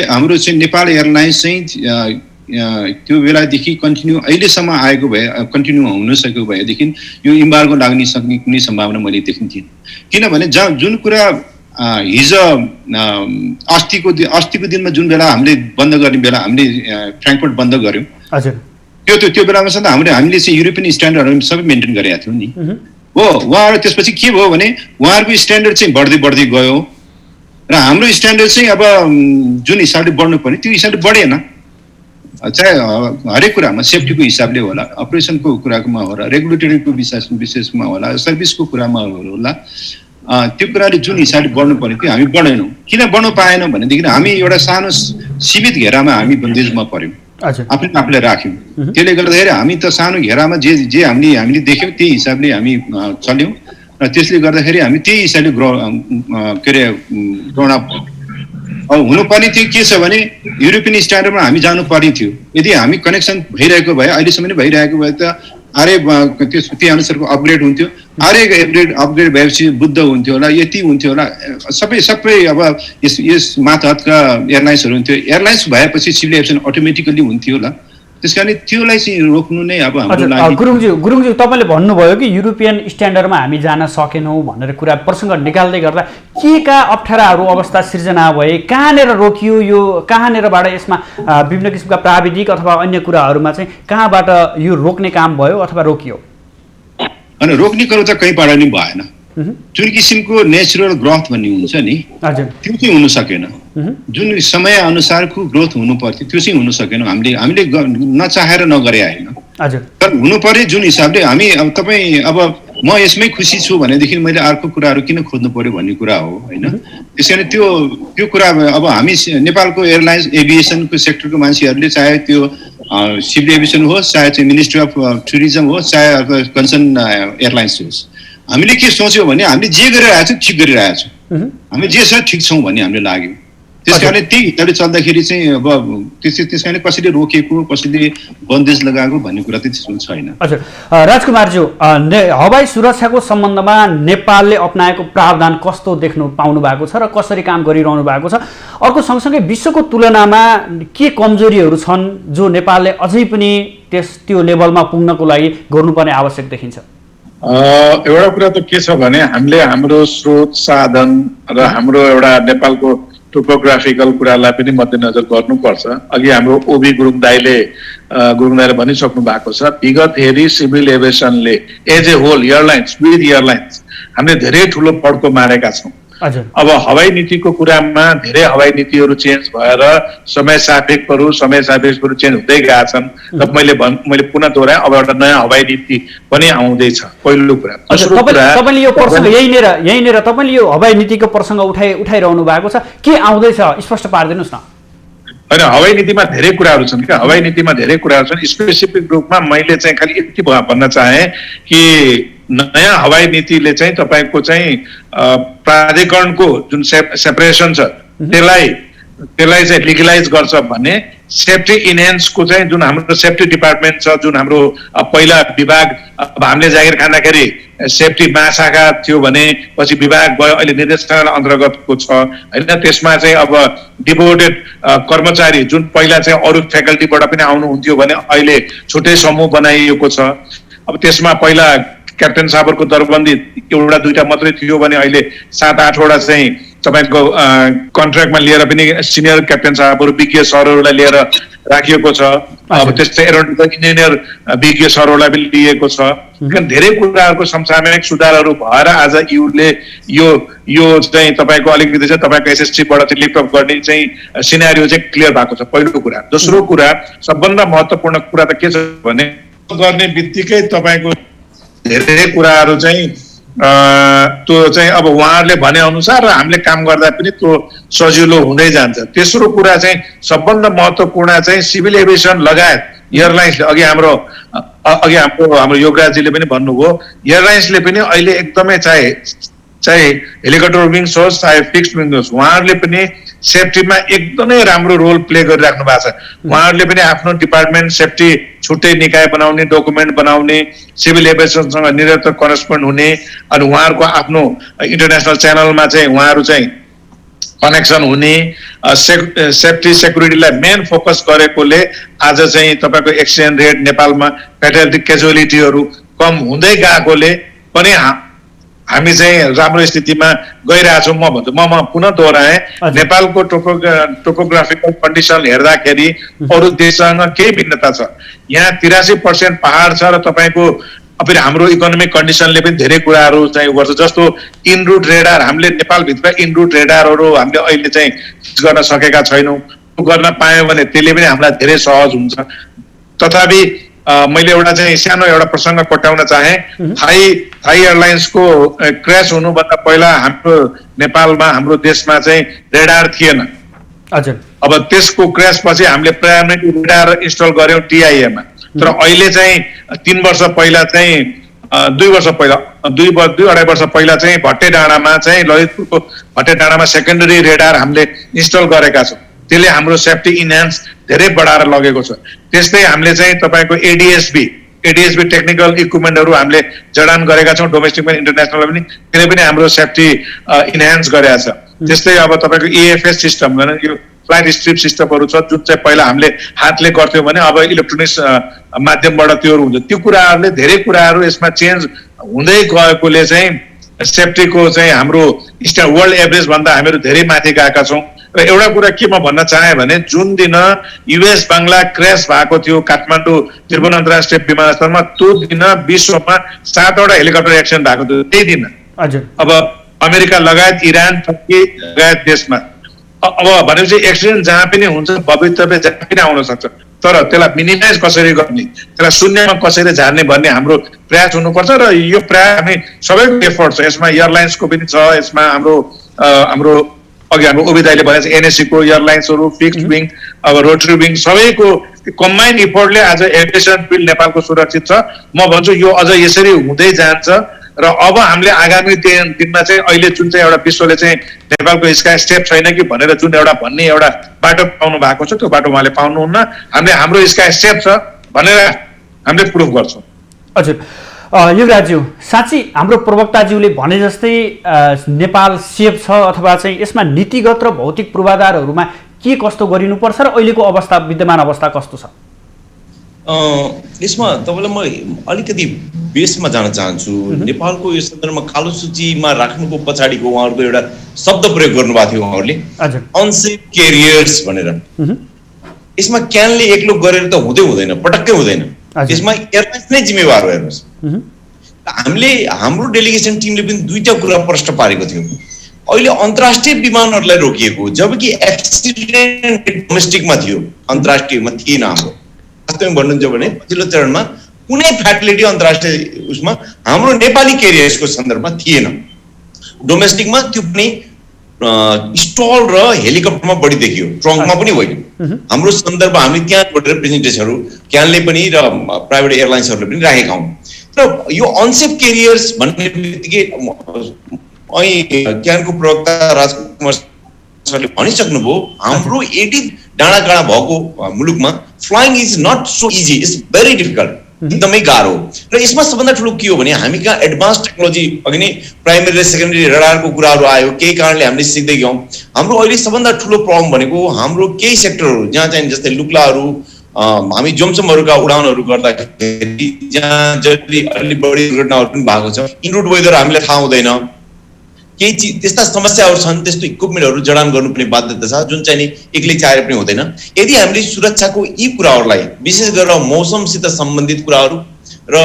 हाम्रो चाहिँ नेपाल एयरलाइन्स चाहिँ त्यो बेलादेखि कन्टिन्यू अहिलेसम्म आएको भए कन्टिन्यू हुन सकेको भएदेखि यो इम्बार्गो लाग्ने सक्ने कुनै सम्भावना मैले देख्दिनँ, किनभने जुन कुरा हिजो अस्तिको दिनमा जुन बेला हामीले बन्द गर्ने बेला हामीले फ्रेङ्कफर्ट बन्द गऱ्यौँ, त्यो बेलामा सधैँ हामीले चाहिँ युरोपियन स्ट्यान्डर्डहरू सबै मेन्टेन गरेका थियौँ नि हो। उहाँहरू त्यसपछि के भयो भने उहाँहरूको स्ट्यान्डर्ड चाहिँ बढ्दै गयो र हाम्रो स्ट्यान्डर्ड चाहिँ अब जुन हिसाबले बढ्नु पर्ने त्यो हिसाबले बढेन, चाहे हरेक कुरामा सेफ्टीको हिसाबले होला, अपरेसनको कुरामा होला, रेगुलेटरीको विशेषमा होला, सर्भिसको कुरामा होला, त्यो कुराले जुन हिसाबले बढ्नु पर्ने थियो हामी बढेनौँ। किन बढ्नु पाएनौँ भनेदेखि हामी एउटा सानो सीमित घेरामा हामी बन्देजमा पर्यौँ, आफूलाई राख्यौँ। त्यसले गर्दाखेरि हामी त सानो घेरामा जे हामीले देख्यौँ त्यही हिसाबले हामी चल्यौँ र त्यसले गर्दाखेरि हामी त्यही हिसाबले ग्रोन अप अब हुनुपर्ने थियो। के छ भने युरोपियन स्ट्यान्डर्डमा हामी जानु पर्ने थियो। यदि हामी कनेक्सन भइरहेको भए अहिलेसम्म नै भइरहेको भए त त्यही अनुसारको अपग्रेड हुन्थ्यो। अपग्रेड भएपछि बुद्ध हुन्थ्यो होला, यति हुन्थ्यो होला, सबै अब यस मातहतका एयरलाइन्सहरू हुन्थ्यो। एयरलाइन्स भएपछि सिभिल एभिएसन अटोमेटिकली हुन्थ्यो होला। त्यस कारण त्योलाई चाहिँ रोक्नु नै अब हाम्रो हजुर लागि। गुरुङज्यू तपाईँले भन्नुभयो कि युरोपियन स्ट्यान्डर्डमा हामी जान सकेनौँ भनेर कुरा प्रसङ्ग निकाल्दै गर्दा के का अप्ठ्याराहरू अवस्था सिर्जना भए, कहाँनिर रोकियो, यो कहाँनिरबाट यसमा विभिन्न किसिमका प्राविधिक अथवा अन्य कुराहरूमा चाहिँ कहाँबाट यो रोक्ने काम भयो अथवा रोकियो? अनि रोक्ने कुरो त कहीँबाट नि भएन। जुन किसिमको नेचुरल ग्रोथ भन्ने हुन्छ नि त्यो चाहिँ हुन सकेन। जुन समय अनुसारको ग्रोथ हुनु पर्थ्यो त्यो चाहिँ हुन सकेन। हामीले नचाहेर नगरे होइन, तर हुनु पर्यो जुन हिसाबले हामी। अब तपाईँ अब म यसमै खुसी छु भनेदेखि मैले अर्को कुराहरू किन खोज्नु पर्यो भन्ने कुरा हो होइन। त्यस कारण त्यो कुरा अब हामी नेपालको एयरलाइन्स एभिएसनको सेक्टरको मान्छेहरूले चाहे त्यो सिभिल एभिएसन होस्, चाहे चाहिँ मिनिस्ट्री अफ टुरिज्म होस्, चाहे कन्सर्न एयरलाइन्स होस्, हामीले के सोच्यौँ भने हामीले जे गरिरहेको छौँ ठिक गरिरहेको छौँ, हामी जे छ ठिक छौँ भन्ने हामीले लाग्यो। त्यस कारणले त्यही हिसाबले चल्दाखेरि चाहिँ अब त्यस कारणले कसैले रोकेको, कसैले बन्देज लगाएको भन्ने कुरा चाहिँ त्यस्तो छैन। हजुर राजकुमारज्यू, हवाई सुरक्षाको सम्बन्धमा नेपालले अपनाएको प्रावधान कस्तो देख्नु पाउनु भएको छ र कसरी काम गरिरहनु भएको छ? अर्को सँगसँगै विश्वको तुलनामा के कमजोरीहरू छन् जो नेपालले अझै पनि त्यो लेभलमा पुग्नको लागि गर्नुपर्ने आवश्यक देखिन्छ? एउटा कुरा त के छ भने हामीले हाम्रो स्रोत साधन र हाम्रो एउटा नेपालको टोपोग्राफिकल कुरालाई पनि मध्यनजर गर्नुपर्छ। अघि हाम्रो ओबी गुरुङ दाइले भनिसक्नु भएको छ, विगत हेरी सिभिल एभिएसनले as a whole airlines with airlines हामीले धेरै ठुलो पड्को मारेका छौँ। अब हवाई नीतिको कुरामा धेरै हवाई नीतिहरू चेन्ज भएर समय सापेक्षहरू चेन्ज हुँदै गएका छन् र मैले पुनः दोहोऱ्याएँ, अब एउटा नयाँ हवाई नीति पनि आउँदैछ। पहिलो कुरा। तपाईँले यो प्रसङ्ग यहीँनिर तपाईँले यो हवाई नीतिको प्रसङ्ग उठाइरहनु भएको छ, के आउँदैछ स्पष्ट पारिदिनुहोस् न। होइन, हवाई नीतिमा धेरै कुराहरू छन् क्या, हवाई नीतिमा धेरै कुराहरू छन्। स्पेसिफिक रूपमा मैले चाहिँ खालि यति भन्न चाहेँ कि नयाँ हवाई नीतिले चाहिँ तपाईँको चाहिँ प्राधिकरणको जुन सेपरेसन छ त्यसलाई चाहिँ लिगलाइज गर्छ भने सेफ्टी इन्हेन्सको चाहिँ जुन हाम्रो सेफ्टी डिपार्टमेन्ट छ, जुन हाम्रो पहिला विभाग, अब हामीले जागिर खाँदाखेरि सेफ्टी महाशाखा थियो भने पछि विभाग गयो, अहिले निर्देशनालय अन्तर्गतको छ होइन। त्यसमा चाहिँ अब डिभोटेड कर्मचारी जुन पहिला चाहिँ अरू फ्याकल्टीबाट पनि आउनुहुन्थ्यो भने अहिले छुट्टै समूह बनाइएको छ। अब त्यसमा पहिला क्याप्टेन साहबहरूको दरबन्दी एउटा दुईटा मात्रै थियो भने अहिले 7-8वटा चाहिँ तपाईँको कन्ट्र्याक्टमा लिएर पनि सिनियर क्याप्टेन साहबहरू विज्ञ सरहरूलाई लिएर राखिएको छ। अब त्यस्तै एरोनोटिकल इन्जिनियर विज्ञ सरहरूलाई पनि लिएको छ। धेरै कुराहरूको समसामयिक सुधारहरू भएर आज युले यो चाहिँ तपाईँको अलिकति चाहिँ तपाईँको एसएससीबाट चाहिँ लिफ्ट अप गर्ने चाहिँ सिनारियो चाहिँ क्लियर भएको छ, पहिलो कुरा। दोस्रो कुरा, सबभन्दा महत्त्वपूर्ण कुरा त के छ भने गर्ने बित्तिकै तपाईँको धेरै कुराहरू चाहिँ त्यो चाहिँ अब उहाँहरूले भने अनुसार र हामीले काम गर्दा पनि त्यो सजिलो हुँदै जान्छ। तेस्रो कुरा चाहिँ सबभन्दा महत्त्वपूर्ण चाहिँ सिभिल एभिएसन लगायत एयरलाइन्सले अघि हाम्रो योगराजजीले पनि भन्नुभयो, एयरलाइन्सले पनि अहिले एकदमै चाहे हेलिकप्टर विङ्स होस् चाहे फिक्स्ड विङ्स होस्, उहाँहरूले पनि सेफ्टीमा एकदमै राम्रो रोल प्ले गरिराख्नु भएको छ। उहाँहरूले पनि आफ्नो डिपार्टमेन्ट सेफ्टी छुट्टै निकाय बनाउने, डकुमेन्ट बनाउने, सिभिल एभिएसनसँग निरन्तर करेस्पोन्ड हुने, अनि उहाँहरूको आफ्नो इन्टरनेसनल च्यानलमा चाहिँ उहाँहरू चाहिँ कनेक्सन हुने, सेफ्टी सेक्युरिटीलाई मेन फोकस गरेकोले आज चाहिँ तपाईँको एक्सिडेन्ट रेट नेपालमा फ्याटालिटी क्याजुअलिटीहरू कम हुँदै गएकोले पनि हामी चाहिँ राम्रो स्थितिमा गइरहेछौँ। म भन्छु, म पुनः दोहोऱ्याएँ, नेपालको टोपोग्राफिकल कन्डिसन हेर्दाखेरि अरू देशसँग केही भिन्नता छ। यहाँ 83% पहाड छ र तपाईँको फेरि हाम्रो इकोनोमिक कन्डिसनले पनि धेरै कुराहरू चाहिँ गर्छ। जस्तो इनरुट रेडार, हामीले नेपालभित्र इनरुट रेडारहरू हामीले अहिले चाहिँ गर्न सकेका छैनौँ। गर्न पायौँ भने त्यसले पनि हामीलाई धेरै सहज हुन्छ। तथापि मैले एउटा चाहिँ सानो एउटा प्रसङ्ग कोट्याउन चाहेँ। थाई एयरलाइन्सको क्र्यास हुनुभन्दा पहिला हाम्रो नेपालमा, हाम्रो देशमा चाहिँ रेडार थिएन। अब त्यसको क्र्यास पछि हामीले प्राइमेरी रेडार इन्स्टल गऱ्यौँ टिआइएमा। तर अहिले चाहिँ 3 वर्ष पहिला चाहिँ 2 वर्ष पहिला 2-2.5 वर्ष पहिला चाहिँ भट्टे डाँडामा चाहिँ ललितपुरको भट्टे डाँडामा सेकेन्डरी रेडार हामीले इन्स्टल गरेका छौँ। त्यसले हाम्रो सेफ्टी इन्हान्स धेरै बढाएर लगेको छ। त्यस्तै हामीले चाहिँ तपाईँको एडिएसबी टेक्निकल इक्विपमेन्टहरू हामीले जडान गरेका छौँ, डोमेस्टिक पनि इन्टरनेसनल पनि, त्यसले पनि हाम्रो सेफ्टी इन्हान्स गरेका छ। त्यस्तै अब तपाईँको एएफएस सिस्टम होइन, यो फ्लाइट स्ट्रिप सिस्टमहरू छ जुन चाहिँ पहिला हामीले हातले गर्थ्यौँ भने अब इलेक्ट्रोनिक्स माध्यमबाट त्योहरू हुन्छ। त्यो कुराहरूले धेरै कुराहरू यसमा चेन्ज हुँदै गएकोले चाहिँ सेफ्टीको चाहिँ हाम्रो वर्ल्ड एभरेज भन्दा हामीहरू धेरै माथि गएका छौँ। र एउटा कुरा के म भन्न चाहेँ भने जुन दिन युएस बाङ्ला क्र्यास भएको थियो काठमाडौँ त्रिभुवन अन्तर्राष्ट्रिय विमानस्थलमा, त्यो दिन विश्वमा 7वटा हेलिकप्टर एक्सिडेन्ट भएको थियो त्यही दिन। अब अमेरिका लगायत इरान, टर्की लगायत देशमा अब भनेपछि एक्सिडेन्ट जहाँ पनि हुन्छ, भविष्यमा जहाँ पनि आउन सक्छ, तर त्यसलाई मिनिमाइज कसरी गर्ने, त्यसलाई शून्यमा कसरी झार्ने भन्ने हाम्रो प्रयास हुनुपर्छ। र यो प्रयास हामी सबैको एफर्ट छ यसमा, एयरलाइन्सको पनि छ यसमा, हाम्रो अघि हाम्रो ओबी दाइले भनेको छ एनएससी को एयरलाइन्सहरू, फिक्स्ड विङ, अब रोटरी विङ सबैको कम्बाइन्ड इफोर्टले आज एभिएसन फिल्ड नेपालको सुरक्षित छ। म भन्छु यो अझ यसरी हुँदै जान्छ र अब हामीले आगामी दिनमा चाहिँ अहिले जुन चाहिँ एउटा विश्वले चाहिँ नेपालको स्काई स्टेप छैन कि भनेर जुन एउटा भन्ने एउटा बाटो पाउनु भएको छ, त्यो बाटो उहाँले पाउनुहुन्न। हामीले हाम्रो स्काई स्टेप छ भनेर हामीले प्रुफ गर्छौँ। हजुर युवराजज्यू, साँच्ची हाम्रो प्रवक्ताज्यूले भने जस्तै नेपाल सेफ छ अथवा चाहिँ यसमा नीतिगत र भौतिक पूर्वाधारहरूमा के कस्तो गरिनुपर्छ र अहिलेको अवस्था, विद्यमान अवस्था कस्तो छ? यसमा तपाईँलाई म अलिकति बेसमा जान चाहन्छु। नेपालको यो सन्दर्भमा कालो सूचीमा राख्नुको पछाडिको उहाँहरूको एउटा शब्द प्रयोग गर्नुभएको थियो उहाँहरूले, अनसेफ क्यारियर्स भनेर। यसमा क्यानले एक्लो गरेर त हुँदैन, पटक्कै हुँदैन। यसमा एयरलाइन्स नै जिम्मेवार हो। हेर्नुहोस्, हामीले हाम्रो डेलिगेसन टिमले पनि दुईटा कुरा प्रश्न पारेको थियो। अहिले अन्तर्राष्ट्रिय विमानहरूलाई रोकिएको, जबकि एक्सिडेन्ट डोमेस्टिकमा थियो, अन्तर्राष्ट्रियमा थिएन। हाम्रो वास्तवमा भन्नुहुन्छ भने पछिल्लो चरणमा कुनै फ्याटिलिटी अन्तर्राष्ट्रिय उसमा हाम्रो नेपाली क्यारियर्सको सन्दर्भमा थिएन। डोमेस्टिकमा त्यो पनि स्टल र हेलिकप्टरमा बढी देखियो, ट्रङ्कमा पनि होइन। हाम्रो सन्दर्भ हामीले त्यहाँबाट रिप्रेजेन्टेटिभ्सहरू क्यानले पनि र प्राइभेट एयरलाइन्सहरूले पनि राखेका हौँ। र यो अनसेफ क्यारियर्स भन्ने बित्तिकै अहिले क्यानको प्रवक्ता राजकुमार सरले भनिसक्नुभयो, हाम्रो 80 डाँडा काँडा भएको मुलुकमा flying is not so easy, it's very difficult, एकदमै गाह्रो। र यसमा सबभन्दा ठुलो के हो भने हामी कहाँ एडभान्स टेक्नोलोजी, अघि नै प्राइमेरी र सेकेन्डरी रडारको कुराहरू आयो, केही कारणले हामीले सिक्दै गयौँ। हाम्रो अहिले सबभन्दा ठुलो प्रब्लम भनेको हाम्रो केही सेक्टरहरू जहाँ चाहिँ जस्तै लुक्लाहरू, हामी जोमसोमहरूका उडानहरू गर्दाखेरि जहाँ जति अलि बढी दुर्घटनाहरू पनि भएको छ, इनरुट वेदर हामीलाई थाहा हुँदैन, केही चिज त्यस्ता समस्याहरू छन्, त्यस्तो इक्विपमेन्टहरू जडान गर्नुपर्ने बाध्यता छ जुन चाहिँ नि एक्लै चाहेर पनि हुँदैन। यदि हामीले सुरक्षाको यी कुराहरूलाई विशेष गरेर मौसमसित सम्बन्धित कुराहरू र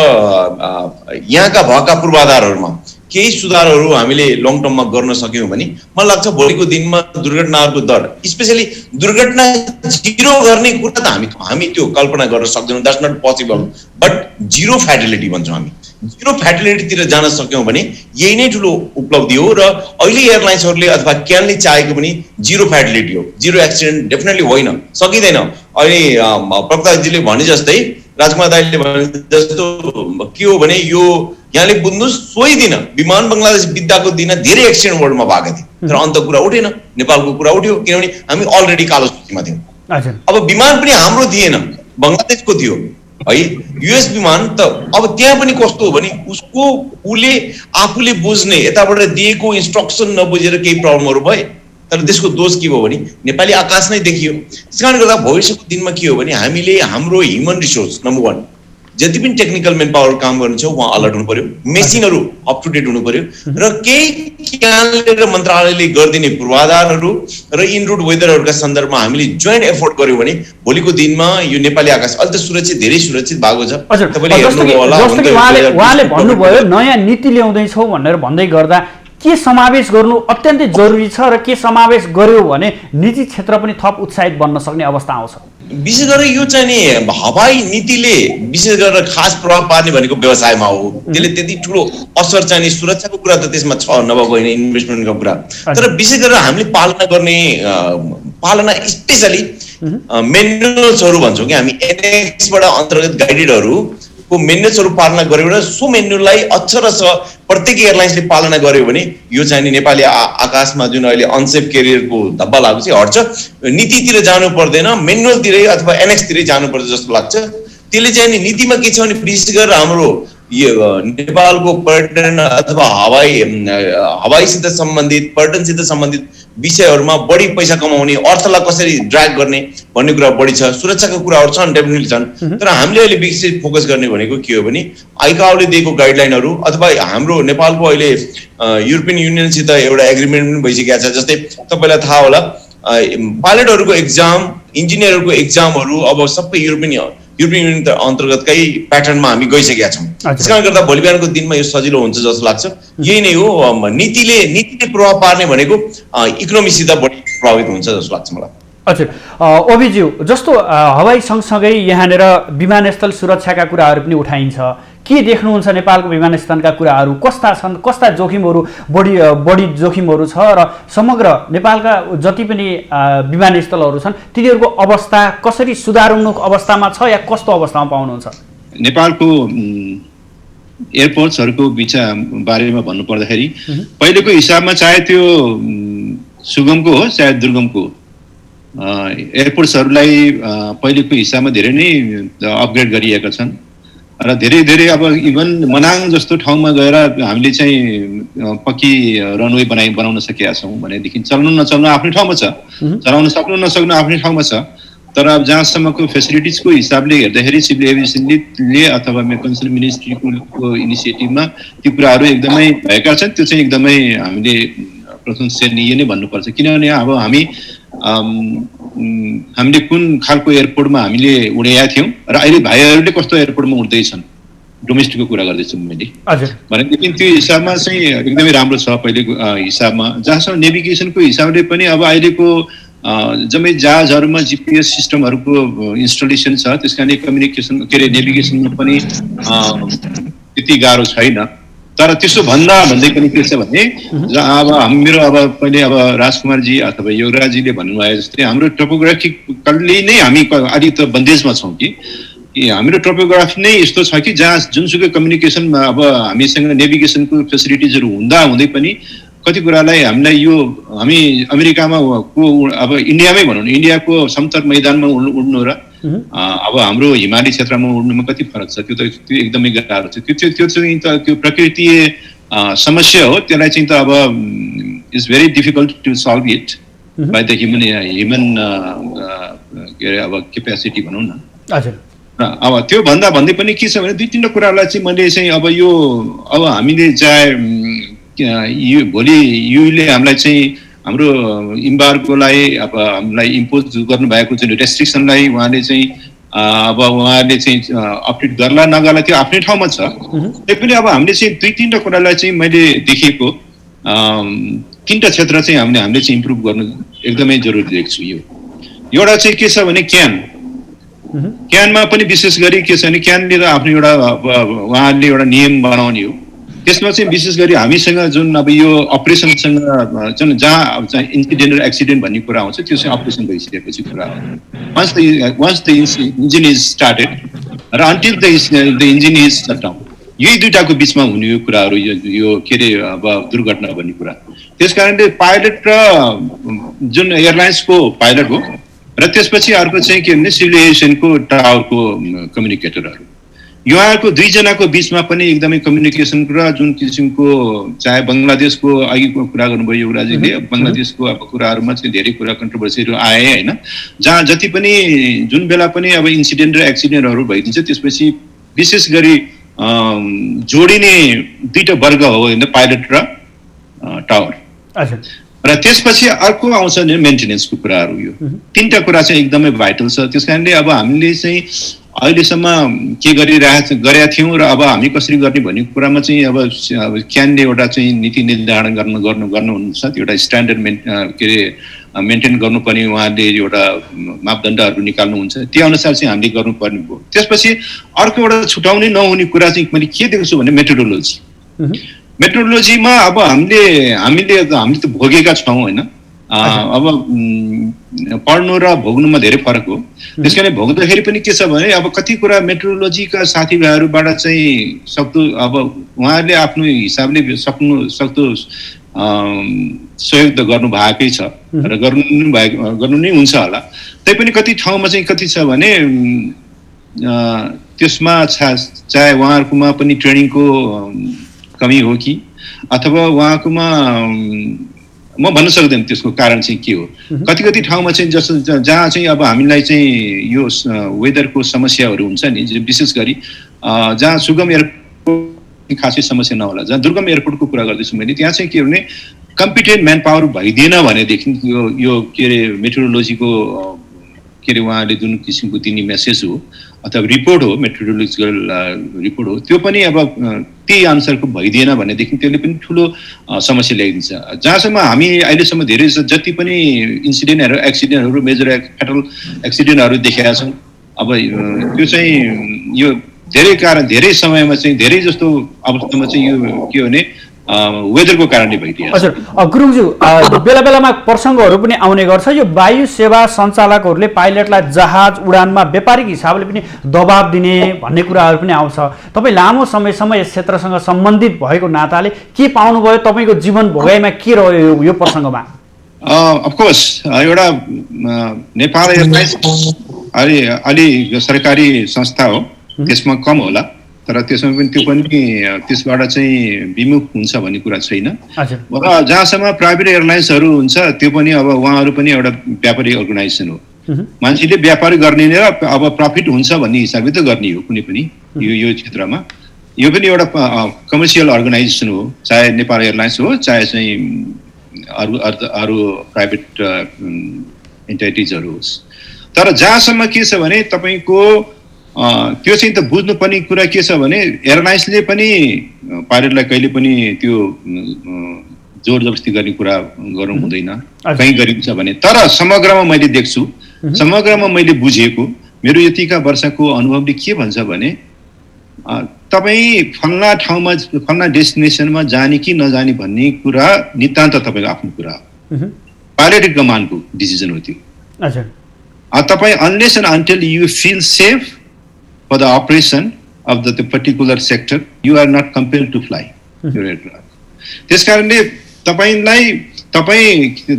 यहाँका भएका पूर्वाधारहरूमा केही सुधारहरू हामीले लङ टर्ममा गर्न सक्यौँ भने मलाई लाग्छ भोलिको दिनमा दुर्घटनाहरूको दर, स्पेसली दुर्घटना जिरो गर्ने कुरा त हामी त्यो कल्पना गर्न सक्दैनौँ, that's not possible, but zero fatality भन्छौँ हामी। जिरो फ्याटिलिटीतिर जान सक्यौँ भने यही नै ठुलो उपलब्धि हो। र अहिले एयरलाइन्सहरूले अथवा क्यानले चाहेको पनि जिरो फ्याटिलिटी हो, जिरो एक्सिडेन्ट डेफिनेटली होइन, सकिँदैन। अहिले प्रवक्ताजीले भने जस्तै, राजकुमार दाइले भने जस्तो के हो भने यो यहाँले बुझ्नुहोस्, सोही दिन विमान बङ्गलादेश बित्दाको दिन धेरै एक्सिडेन्ट वर्ल्डमा भएको थियो, तर अन्त कुरा उठेन, नेपालको कुरा उठ्यो, किनभने हामी अलरेडी कालो सूचीमा थियौँ। अब विमान पनि हाम्रो थिएन, बङ्गलादेशको थियो है, युएस विमान। त अब त्यहाँ पनि कस्तो हो भने उसले आफूले बुझ्ने, यताबाट दिएको इन्स्ट्रक्सन नबुझेर केही प्रब्लमहरू भए, तर त्यसको दोष के भयो भने नेपाली आकाश नै देखियो। त्यस कारणले गर्दा भविष्यको दिनमा के हो भने हामीले हाम्रो ह्युमन रिसोर्स नम्बर 1 जति पनि टेक्निकल मेन पावर काम गर्नु छ उहाँ अलर्ट हुनु पर्यो, मेसिनहरू अप टु डेट हुनु पर्यो, र केही क्यानले र मन्त्रालयले गरिदिने पूर्वाधारहरू र इनरुट वेदरहरूका सन्दर्भमा हामीले जोइन्ट एफोर्ट गर्यौँ भने भोलिको दिनमा यो नेपाली आकाश अहिले त सुरक्षित, धेरै सुरक्षित भएको छ। उहाँले भन्नुभयो नयाँ नीति ल्याउँदैछौँ भनेर भन्दै गर्दा के समावेश गर्नु अत्यन्तै जरुरी छ र के समावेश गर्यो भने नीति क्षेत्र पनि थप उत्साहित बन्न सक्ने अवस्था आउँछ? विशेष गरेर यो चाहिँ नि हवाई नीतिले विशेष गरेर खास प्रभाव पार्ने भनेको व्यवसायमा हो। त्यसले त्यति ठुलो असर चाहिँ नि सुरक्षाको कुरा त त्यसमा छ, नभएको होइन, इन्भेस्टमेन्टको कुरा। तर विशेष गरेर हामीले पालना स्पेसली मेन्युअल्सहरू भन्छौँ कि हामी एनएक्सबाट अन्तर्गत गाइडेडहरू को मेन्युअल्सहरू पालना गर्यो भने सो मेन्युअललाई अक्षरश प्रत्येक एयरलाइन्सले पालना गर्यो भने यो चाहिँ नि नेपाली आकाशमा जुन अहिले अनसेफ क्यारियरको धब्बा लागेको चाहिँ हट्छ। नीतितिर जानु पर्दैन, मेन्युअलतिरै अथवा एनएक्सतिरै जानुपर्छ जस्तो लाग्छ। त्यसले चाहिँ नि नीतिमा के छ भने विशेष गरेर हाम्रो यो नेपालको पर्यटन अथवा हवाईसित सम्बन्धित, पर्यटनसित सम्बन्धित विषयहरूमा बढी पैसा कमाउने, अर्थलाई कसरी ड्र्याग गर्ने भन्ने कुरा बढी छ। सुरक्षाका कुराहरू छन्, डेफिनेटली छन्, तर हामीले अहिले विशेष फोकस गर्ने भनेको के हो भने आइकाओले दिएको गाइडलाइनहरू अथवा हाम्रो नेपालको अहिले युरोपियन युनियनसित एउटा एग्रिमेन्ट पनि भइसकेको छ। जस्तै तपाईँलाई थाहा होला पाइलटहरूको एक्जाम, इन्जिनियरहरूको एक्जामहरू अब सबै युरोपियन युनियन अन्तर्गतकै प्याटर्नमा हामी गइसकेका छौँ। त्यस कारणले गर्दा भोलि बिहानको दिनमा यो सजिलो हुन्छ जस्तो लाग्छ। यही नै हो, नीतिले प्रभाव पार्ने भनेको इकोनोमीसित बढी प्रभावित हुन्छ जस्तो लाग्छ मलाई। हजुर ओबीज्यू, जस्तो हवाई सँगसँगै यहाँनिर विमानस्थल सुरक्षाका कुराहरू पनि उठाइन्छ, के देख्नुहुन्छ नेपालको विमानस्थलका कुराहरू कस्ता छन्, कस्ता जोखिमहरू बढी जोखिमहरू छ र समग्र नेपालका जति पनि विमानस्थलहरू छन् तिनीहरूको अवस्था कसरी सुधारोन्मुख अवस्थामा छ या कस्तो अवस्थामा पाउनुहुन्छ? नेपालको एयरपोर्ट्सहरूको बारेमा भन्नुपर्दाखेरि पहिलेको हिसाबमा चाहे त्यो सुगमको हो चाहे दुर्गमको एयरपोर्ट्सहरूलाई पहिलेको हिसाबमा धेरै नै अपग्रेड गरिएका छन् र धेरै अब इभन मनाङ जस्तो ठाउँमा गएर हामीले चाहिँ पक्की रनवे बनाउन सकेका छौँ भनेदेखि चल्नु नचल्नु आफ्नै ठाउँमा छ, चलाउन सक्नु नसक्नु आफ्नै ठाउँमा छ। तर अब जहाँसम्मको फेसिलिटिजको हिसाबले हेर्दाखेरि सिभिल एभिएसनले अथवा कन्सर्न मिनिस्ट्रीको इनिसिएटिभमा ती कुराहरू एकदमै भएका छन्। त्यो चाहिँ एकदमै हामीले प्रशंसनीय नै भन्नुपर्छ, किनभने अब हामीले कुन खालको एयरपोर्टमा हामीले उडेका थियौँ र अहिले भाइहरूले कस्तो एयरपोर्टमा उड्दैछन्, डोमेस्टिकको कुरा गर्दैछु मैले भनेदेखि त्यो हिसाबमा चाहिँ एकदमै राम्रो छ पहिलेको हिसाबमा। जहाँसम्म नेभिगेसनको हिसाबले पनि अब अहिलेको जम्मै जहाजहरूमा जिपिएस सिस्टमहरूको इन्स्टलेसन छ, त्यस कारणले कम्युनिकेसन नेभिगेसनमा पनि त्यति गाह्रो छैन। तर त्यसो भन्दै पनि के छ भने अब मेरो पहिले राजकुमारजी अथवा योगराजजीले भन्नुभयो जस्तै हाम्रो टोपोग्राफिकली नै हामी अलिक त बन्देजमा छौँ कि हाम्रो टोपोग्राफी नै यस्तो छ कि जहाँ जुनसुकै कम्युनिकेसनमा अब हामीसँग नेभिगेसनको फेसिलिटिजहरू हुँदै पनि कति कुरालाई हामीलाई यो हामी अमेरिकामा अब इन्डियामै भनौँ न, इन्डियाको समतल मैदानमा उड्नु र अब हाम्रो हिमाली क्षेत्रमा उड्नुमा कति फरक छ, त्यो एकदमै गाह्रो छ। त्यो चाहिँ त त्यो प्रकृतिय समस्या हो, त्यसलाई चाहिँ त अब it's very difficult to solve it by the human के अरे अब क्यापेसिटी भनौँ न। अब त्यो भन्दै पनि के छ भने दुई तिनवटा कुरालाई चाहिँ मैले चाहिँ अब हामीले चाहे भोलि युले हामीलाई चाहिँ हाम्रो इम्बार्गोलाई अब हामीलाई इम्पोज गर्नुभएको जुन रेस्ट्रिक्सनलाई उहाँले चाहिँ अपडेट गर्ला नगर्ला त्यो आफ्नै ठाउँमा छ। तैपनि अब हामीले चाहिँ दुई तिनवटा कुरालाई चाहिँ मैले देखेको तिनवटा क्षेत्र चाहिँ हामीले चाहिँ इम्प्रुभ गर्नु एकदमै जरुरी देख्छु। एउटा चाहिँ के छ भने क्यानमा पनि विशेष गरी के छ भने क्यानले त आफ्नो एउटा उहाँले एउटा नियम बनाउने हो, त्यसमा चाहिँ विशेष गरी हामीसँग जुन अब यो अपरेसनसँग जुन जहाँ इन्सिडेन्ट र एक्सिडेन्ट भन्ने कुरा आउँछ त्यो चाहिँ अपरेसन भइसकेपछि कुरा हो। Once the engine is started र until the engine is shut down, यही दुईटाको बिचमा हुने यो कुराहरू यो के अरे अब दुर्घटना भन्ने कुरा। त्यस कारणले पाइलट र जुन एयरलाइन्सको पाइलट हो र त्यसपछि अर्को चाहिँ के भने सिभिल एभिएसनको टावरको कम्युनिकेटरहरू, युवाहरूको दुईजनाको बिचमा पनि एकदमै कम्युनिकेसन र जुन किसिमको चाहे बङ्गलादेशको अघिको कुरा गर्नुभयो युवराजीले, बङ्गलादेशको अब कुराहरूमा चाहिँ धेरै कुरा कन्ट्रोभर्सीहरू आए होइन, जहाँ जति पनि जुन बेला पनि अब इन्सिडेन्ट र एक्सिडेन्टहरू भइदिन्छ त्यसपछि विशेष गरी जोडिने दुईटा वर्ग हो होइन, पाइलट र टावर। र त्यसपछि अर्को आउँछ मेन्टेनेन्सको कुराहरू। यो तिनवटा कुरा चाहिँ एकदमै भाइटल छ। त्यस कारणले अब हामीले चाहिँ अहिलेसम्म के गरेका थियौँ र अब हामी कसरी गर्ने भन्ने कुरामा चाहिँ अब क्यानले एउटा चाहिँ नीति निर्धारण गर्नुहुन्छ, त्यो एउटा स्ट्यान्डर्ड के अरे मेन्टेन गर्नुपर्ने उहाँले एउटा मापदण्डहरू निकाल्नुहुन्छ, त्यो अनुसार चाहिँ हामीले गर्नुपर्ने भयो। त्यसपछि अर्को एउटा छुटाउने नहुने कुरा चाहिँ मैले के देख्छु भने मेट्रोलोजीमा अब हामीले त भोगेका छौँ होइन, अब पढ्नु र भोग्नुमा धेरै फरक हो। त्यस कारण भोग्दाखेरि पनि के छ भने अब कति कुरा मेट्रोलोजीका साथीभाइहरूबाट चाहिँ सक्दो अब उहाँहरूले आफ्नो हिसाबले सक्दो सहयोग त गर्नु भएकै छ र गर्नु नै हुन्छ होला। तैपनि कति ठाउँमा चाहिँ कति छ भने त्यसमा चाहे उहाँहरूकोमा पनि ट्रेनिङको कमी हो कि अथवा उहाँकोमा म भन्न सक्दैन त्यसको कारण चाहिँ के हो। कति ठाउँमा चाहिँ जहाँ चाहिँ अब हामीलाई चाहिँ यो वेदरको समस्याहरू हुन्छ नि, विशेष गरी जहाँ सुगम एयरपोर्ट खासै समस्या नहोला, जहाँ दुर्गम एयरपोर्टको कुरा गर्दैछु मैले, त्यहाँ चाहिँ के भने कम्पिटेन्ट म्यान पावर भइदिएन भनेदेखि यो के अरे मेट्रोलोजीको के अरे उहाँले जुन किसिमको दिने मेसेज हो अथवा रिपोर्ट हो, मेट्रोलोजिकल रिपोर्ट हो, त्यो पनि अब त्यही अनुसारको भइदिएन भनेदेखि त्यसले पनि ठुलो समस्या ल्याइदिन्छ। जहाँसम्म हामी अहिलेसम्म धेरै जति पनि इन्सिडेन्टहरू, एक्सिडेन्टहरू, मेजर फ्याटल एक्सिडेन्टहरू देखेका छौँ, अब त्यो चाहिँ यो धेरै समयमा चाहिँ धेरै जस्तो अवस्थामा चाहिँ यो के भने वेदरको कारणले भइदियो। हजुर गुरुङज्यू, बेला बेलामा प्रसङ्गहरू पनि आउने गर्छ, यो वायु सेवा सञ्चालकहरूले पाइलटलाई जहाज उडानमा व्यापारिक हिसाबले पनि दबाब दिने भन्ने कुराहरू पनि आउँछ। तपाईँ लामो समयसम्म यस क्षेत्रसँग सम्बन्धित भएको नाताले के पाउनुभयो, तपाईँको जीवन भोगाइमा के रह्यो यो प्रसङ्गमा? अफकोर्स एउटा नेपाल एयरलाइन्स अलि सरकारी संस्था हो, त्यसमा कम होला, तर त्यसमा पनि त्यो पनि त्यसबाट चाहिँ विमुख हुन्छ भन्ने कुरा छैन। र जहाँसम्म प्राइभेट एयरलाइन्सहरू हुन्छ त्यो पनि अब उहाँहरू पनि एउटा व्यापारिक अर्गनाइजेसन हो, मान्छेले व्यापार गर्ने र अब प्रफिट हुन्छ भन्ने हिसाबले त गर्ने हो कुनै पनि यो क्षेत्रमा। यो पनि एउटा कमर्सियल अर्गनाइजेसन हो, चाहे नेपाल एयरलाइन्स हो चाहे चाहिँ अरू प्राइभेट एन्टिटीजहरू होस्। तर जहाँसम्म के छ भने तपाईँको त्यो चाहिँ त बुझ्नुपर्ने कुरा के छ भने एयरलाइन्सले पनि पाइलटलाई कहिले पनि त्यो जोर जबरजस्ती गर्ने कुरा गर्नु हुँदैन, कहीँ गरिन्छ भने। तर समग्रमा मैले देख्छु, समग्रमा मैले बुझेको मेरो यतिका वर्षको अनुभवले के भन्छ भने तपाईँ फल्ना ठाउँमा फल्ना डेस्टिनेसनमा जाने कि नजाने भन्ने कुरा नितान्त तपाईँको आफ्नो कुरा हो, पाइलट कमान्डको डिसिजन हो त्यो। तपाईँ unless and until you feel safe for the operation of the particular sector, you are not compelled to fly your aircraft. त्यस कारणले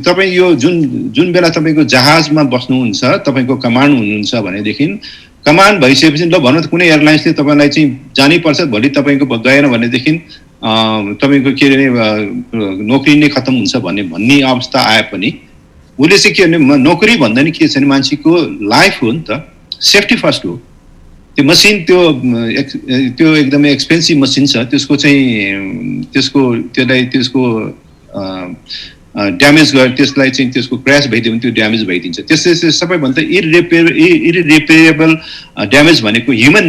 तपाईँ यो जुन बेला तपाईँको जहाजमा बस्नुहुन्छ, तपाईँको कमान्ड हुनुहुन्छ भनेदेखि कमान्ड भइसकेपछि ल भनौँ त कुनै एयरलाइन्सले तपाईँलाई चाहिँ जानै पर्छ, भोलि तपाईँको गएन भनेदेखि तपाईँको के अरे नोकरी नै खत्तम हुन्छ भन्ने अवस्था आए पनि उसले चाहिँ के भने नोकरी भन्दा नि के छ भने मान्छेको लाइफ हो नि त, सेफ्टी फर्स्ट हो। त्यो मसिन त्यो एकदमै एक्सपेन्सिभ मसिन छ, त्यसको ड्यामेज त्यसलाई चाहिँ त्यसको क्र्यास भइदियो भने त्यो ड्यामेज भइदिन्छ। त्यसले सबैभन्दा इरिपेरेबल ड्यामेज भनेको ह्युमन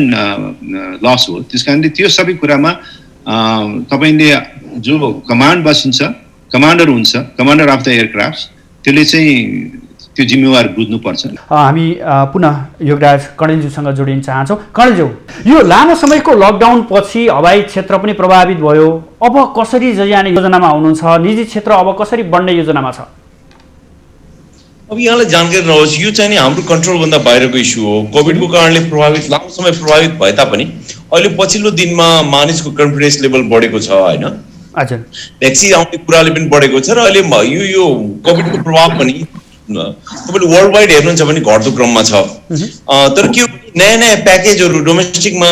लस हो। त्यस कारणले त्यो सबै कुरामा तपाईँले जो कमान्ड बसिन्छ, कमान्डर हुन्छ, कमान्डर अफ द एयरक्राफ्ट, त्यसले चाहिँ त्यो जिम्मेवार बुझ्नुपर्छ। हामी पुनः योगराज कणेलज्यूसँग जोडिन चाहन्छौँ। कणेलज्यू, यो लामो समयको लकडाउन पछि हवाई क्षेत्र पनि प्रभावित भयो, अब कसरी जाने योजनामा हुनुहुन्छ? निजी क्षेत्र अब कसरी बढ्ने योजनामा छ? अब यहाँलाई जानकारी नहोस्, यो चाहिँ नि हाम्रो कन्ट्रोलभन्दा बाहिरको इस्यु हो। कोभिडको कारणले लामो समय प्रभावित भए तापनि अहिले पछिल्लो दिनमा मानिसको कन्फिडेन्स लेभल बढेको छ होइन। भ्याक्सिन आउने कुराले पनि बढेको छ र अहिले यो कोभिडको प्रभाव पनि तपाईँले वर्ल्ड वाइड हेर्नुहुन्छ भने घट्दो क्रममा छ। तर के नयाँ प्याकेजहरू डोमेस्टिकमा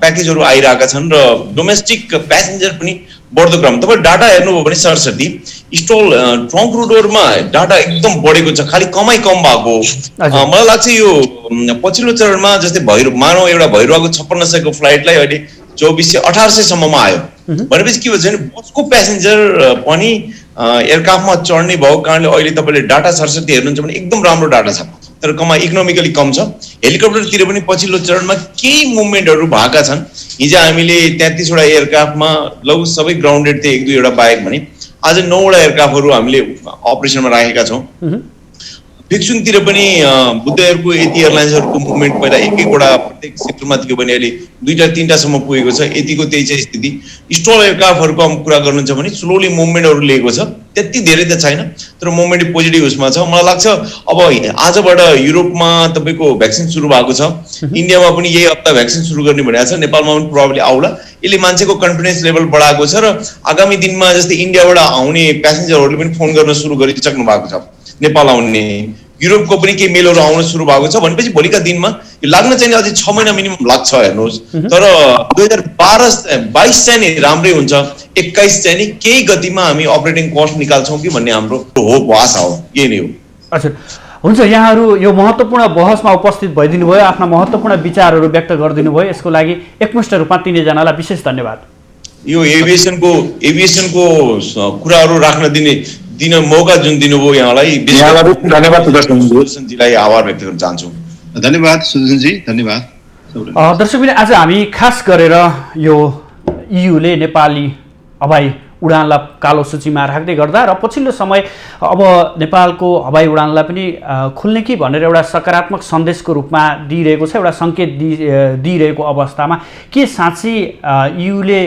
प्याकेजहरू आइरहेका छन् र डोमेस्टिक प्यासेन्जर पनि बढ्दो क्रम। तपाईँ डाटा हेर्नुभयो भने सरस्वती स्टल ट्रङ्क रुटहरूमा डाटा एकदम बढेको छ, खालि कम भएको। मलाई लाग्छ यो पछिल्लो चरणमा जस्तै मानव एउटा भैरवाको 5600को फ्लाइटलाई अहिले 2400 1800सम्ममा आयो भनेपछि के भन्छ भने बसको प्यासेन्जर पनि एयरक्राफ्टमा चढ्ने भएको कारणले अहिले तपाईँले डाटा सरस्वती हेर्नुहुन्छ भने एकदम राम्रो डाटा छ, तर इकोनोमिकली कम छ। हेलिकप्टरतिर पनि पछिल्लो चरणमा केही मुभमेन्टहरू भएका छन्। हिजो हामीले 33वटा एयरक्राफ्टमा लगभग सबै ग्राउन्डेड थिए, 1-2 बाहेक भने आज 9वटा एयरक्राफ्टहरू हामीले अपरेसनमा राखेका छौँ। फिक्सुङतिर पनि बुद्ध एयरको यति एयरलाइन्सहरूको मुभमेन्ट पहिला एक-एकवटा प्रत्येक सेक्टरमा थियो भने अहिले 2-3टासम्म पुगेको छ, यतिको त्यही चाहिँ स्थिति। स्टल एयरक्राफ्टहरूको कुरा गर्नुहुन्छ भने स्लोली मुभमेन्टहरू लिएको छ, त्यति धेरै त छैन तर मुभमेन्ट पोजिटिभ उसमा छ। मलाई लाग्छ अब आजबाट युरोपमा तपाईँको भ्याक्सिन सुरु भएको छ, इन्डियामा पनि यही हप्ता भ्याक्सिन सुरु गर्ने भनेको छ, नेपालमा पनि प्रोबेबली आउला। यसले मान्छेको कन्फिडेन्स लेभल बढाएको छ र आगामी दिनमा जस्तै इन्डियाबाट आउने प्यासेन्जरहरूले पनि फोन गर्न सुरु गरिसक्नु भएको छ नेपाल आउने। युरोपको पनि केही मेलहरू आउन सुरु भएको छ भनेपछि भोलिका दिनमा यो लाग्न चाहिँ अझै 6 महिना मिनिमम लाग्छ हेर्नुहोस्। तर 2022 चाहिँ नि राम्रै हुन्छ, 21 चाहिँ नि केही गतिमा हामी अपरेटिङ कस्ट निकाल्छौँ कि भन्ने हाम्रो होप आशा हो, यही नै हो। हजुर, हुन्छ, यहाँहरू यो महत्त्वपूर्ण बहसमा उपस्थित भइदिनु भयो, आफ्ना महत्त्वपूर्ण विचारहरू व्यक्त गरिदिनु भयो, यसको लागि एकमुष्ट रूपमा तिनैजनालाई विशेष धन्यवाद। यो एभिएसनको कुराहरू राख्न दिन मौका जुन दिनुभयो यहाँलाई धन्यवाद सुदर्शनजीलाई आभार व्यक्त गर्न चाहन्छु। धन्यवाद सुदर्शनजी, धन्यवाद। दर्शकबिन, आज हामी खास गरेर यो इयुले नेपाली हवाई उडानलाई कालो सूचीमा राख्दै गर्दा र पछिल्लो समय अब नेपालको हवाई उडानलाई पनि खुल्ने कि भनेर एउटा सकारात्मक सन्देशको रूपमा दिइरहेको छ, एउटा सङ्केत दिइरहेको अवस्थामा के साँच्चै इयुले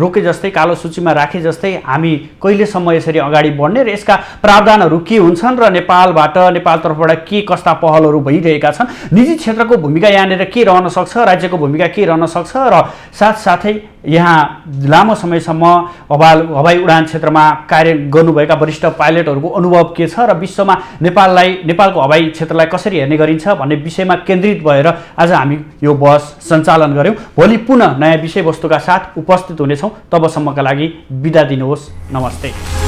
रोके जस्तै, कालो सूचीमा राखे जस्तै हामी कहिलेसम्म यसरी अगाडि बढ्ने र यसका प्रावधानहरू के हुन्छन् र नेपालतर्फबाट के कस्ता पहलहरू भइरहेका छन्, निजी क्षेत्रको भूमिका यहाँनिर के रहन सक्छ, राज्यको भूमिका के रहन सक्छ र साथसाथै यहाँ लामो समयसम्म हवाई उडान क्षेत्रमा कार्य गर्नुभएका वरिष्ठ पाइलटहरूको अनुभव के छ र विश्वमा नेपालको हवाई क्षेत्रलाई कसरी हेर्ने गरिन्छ भन्ने विषयमा केन्द्रित भएर आज हामी यो बहस सञ्चालन गऱ्यौँ। भोलि पुनः नयाँ विषयवस्तुका साथ उपस्थित हुनेछौँ। तबसम्मका लागि बिदा दिनुहोस्। नमस्ते।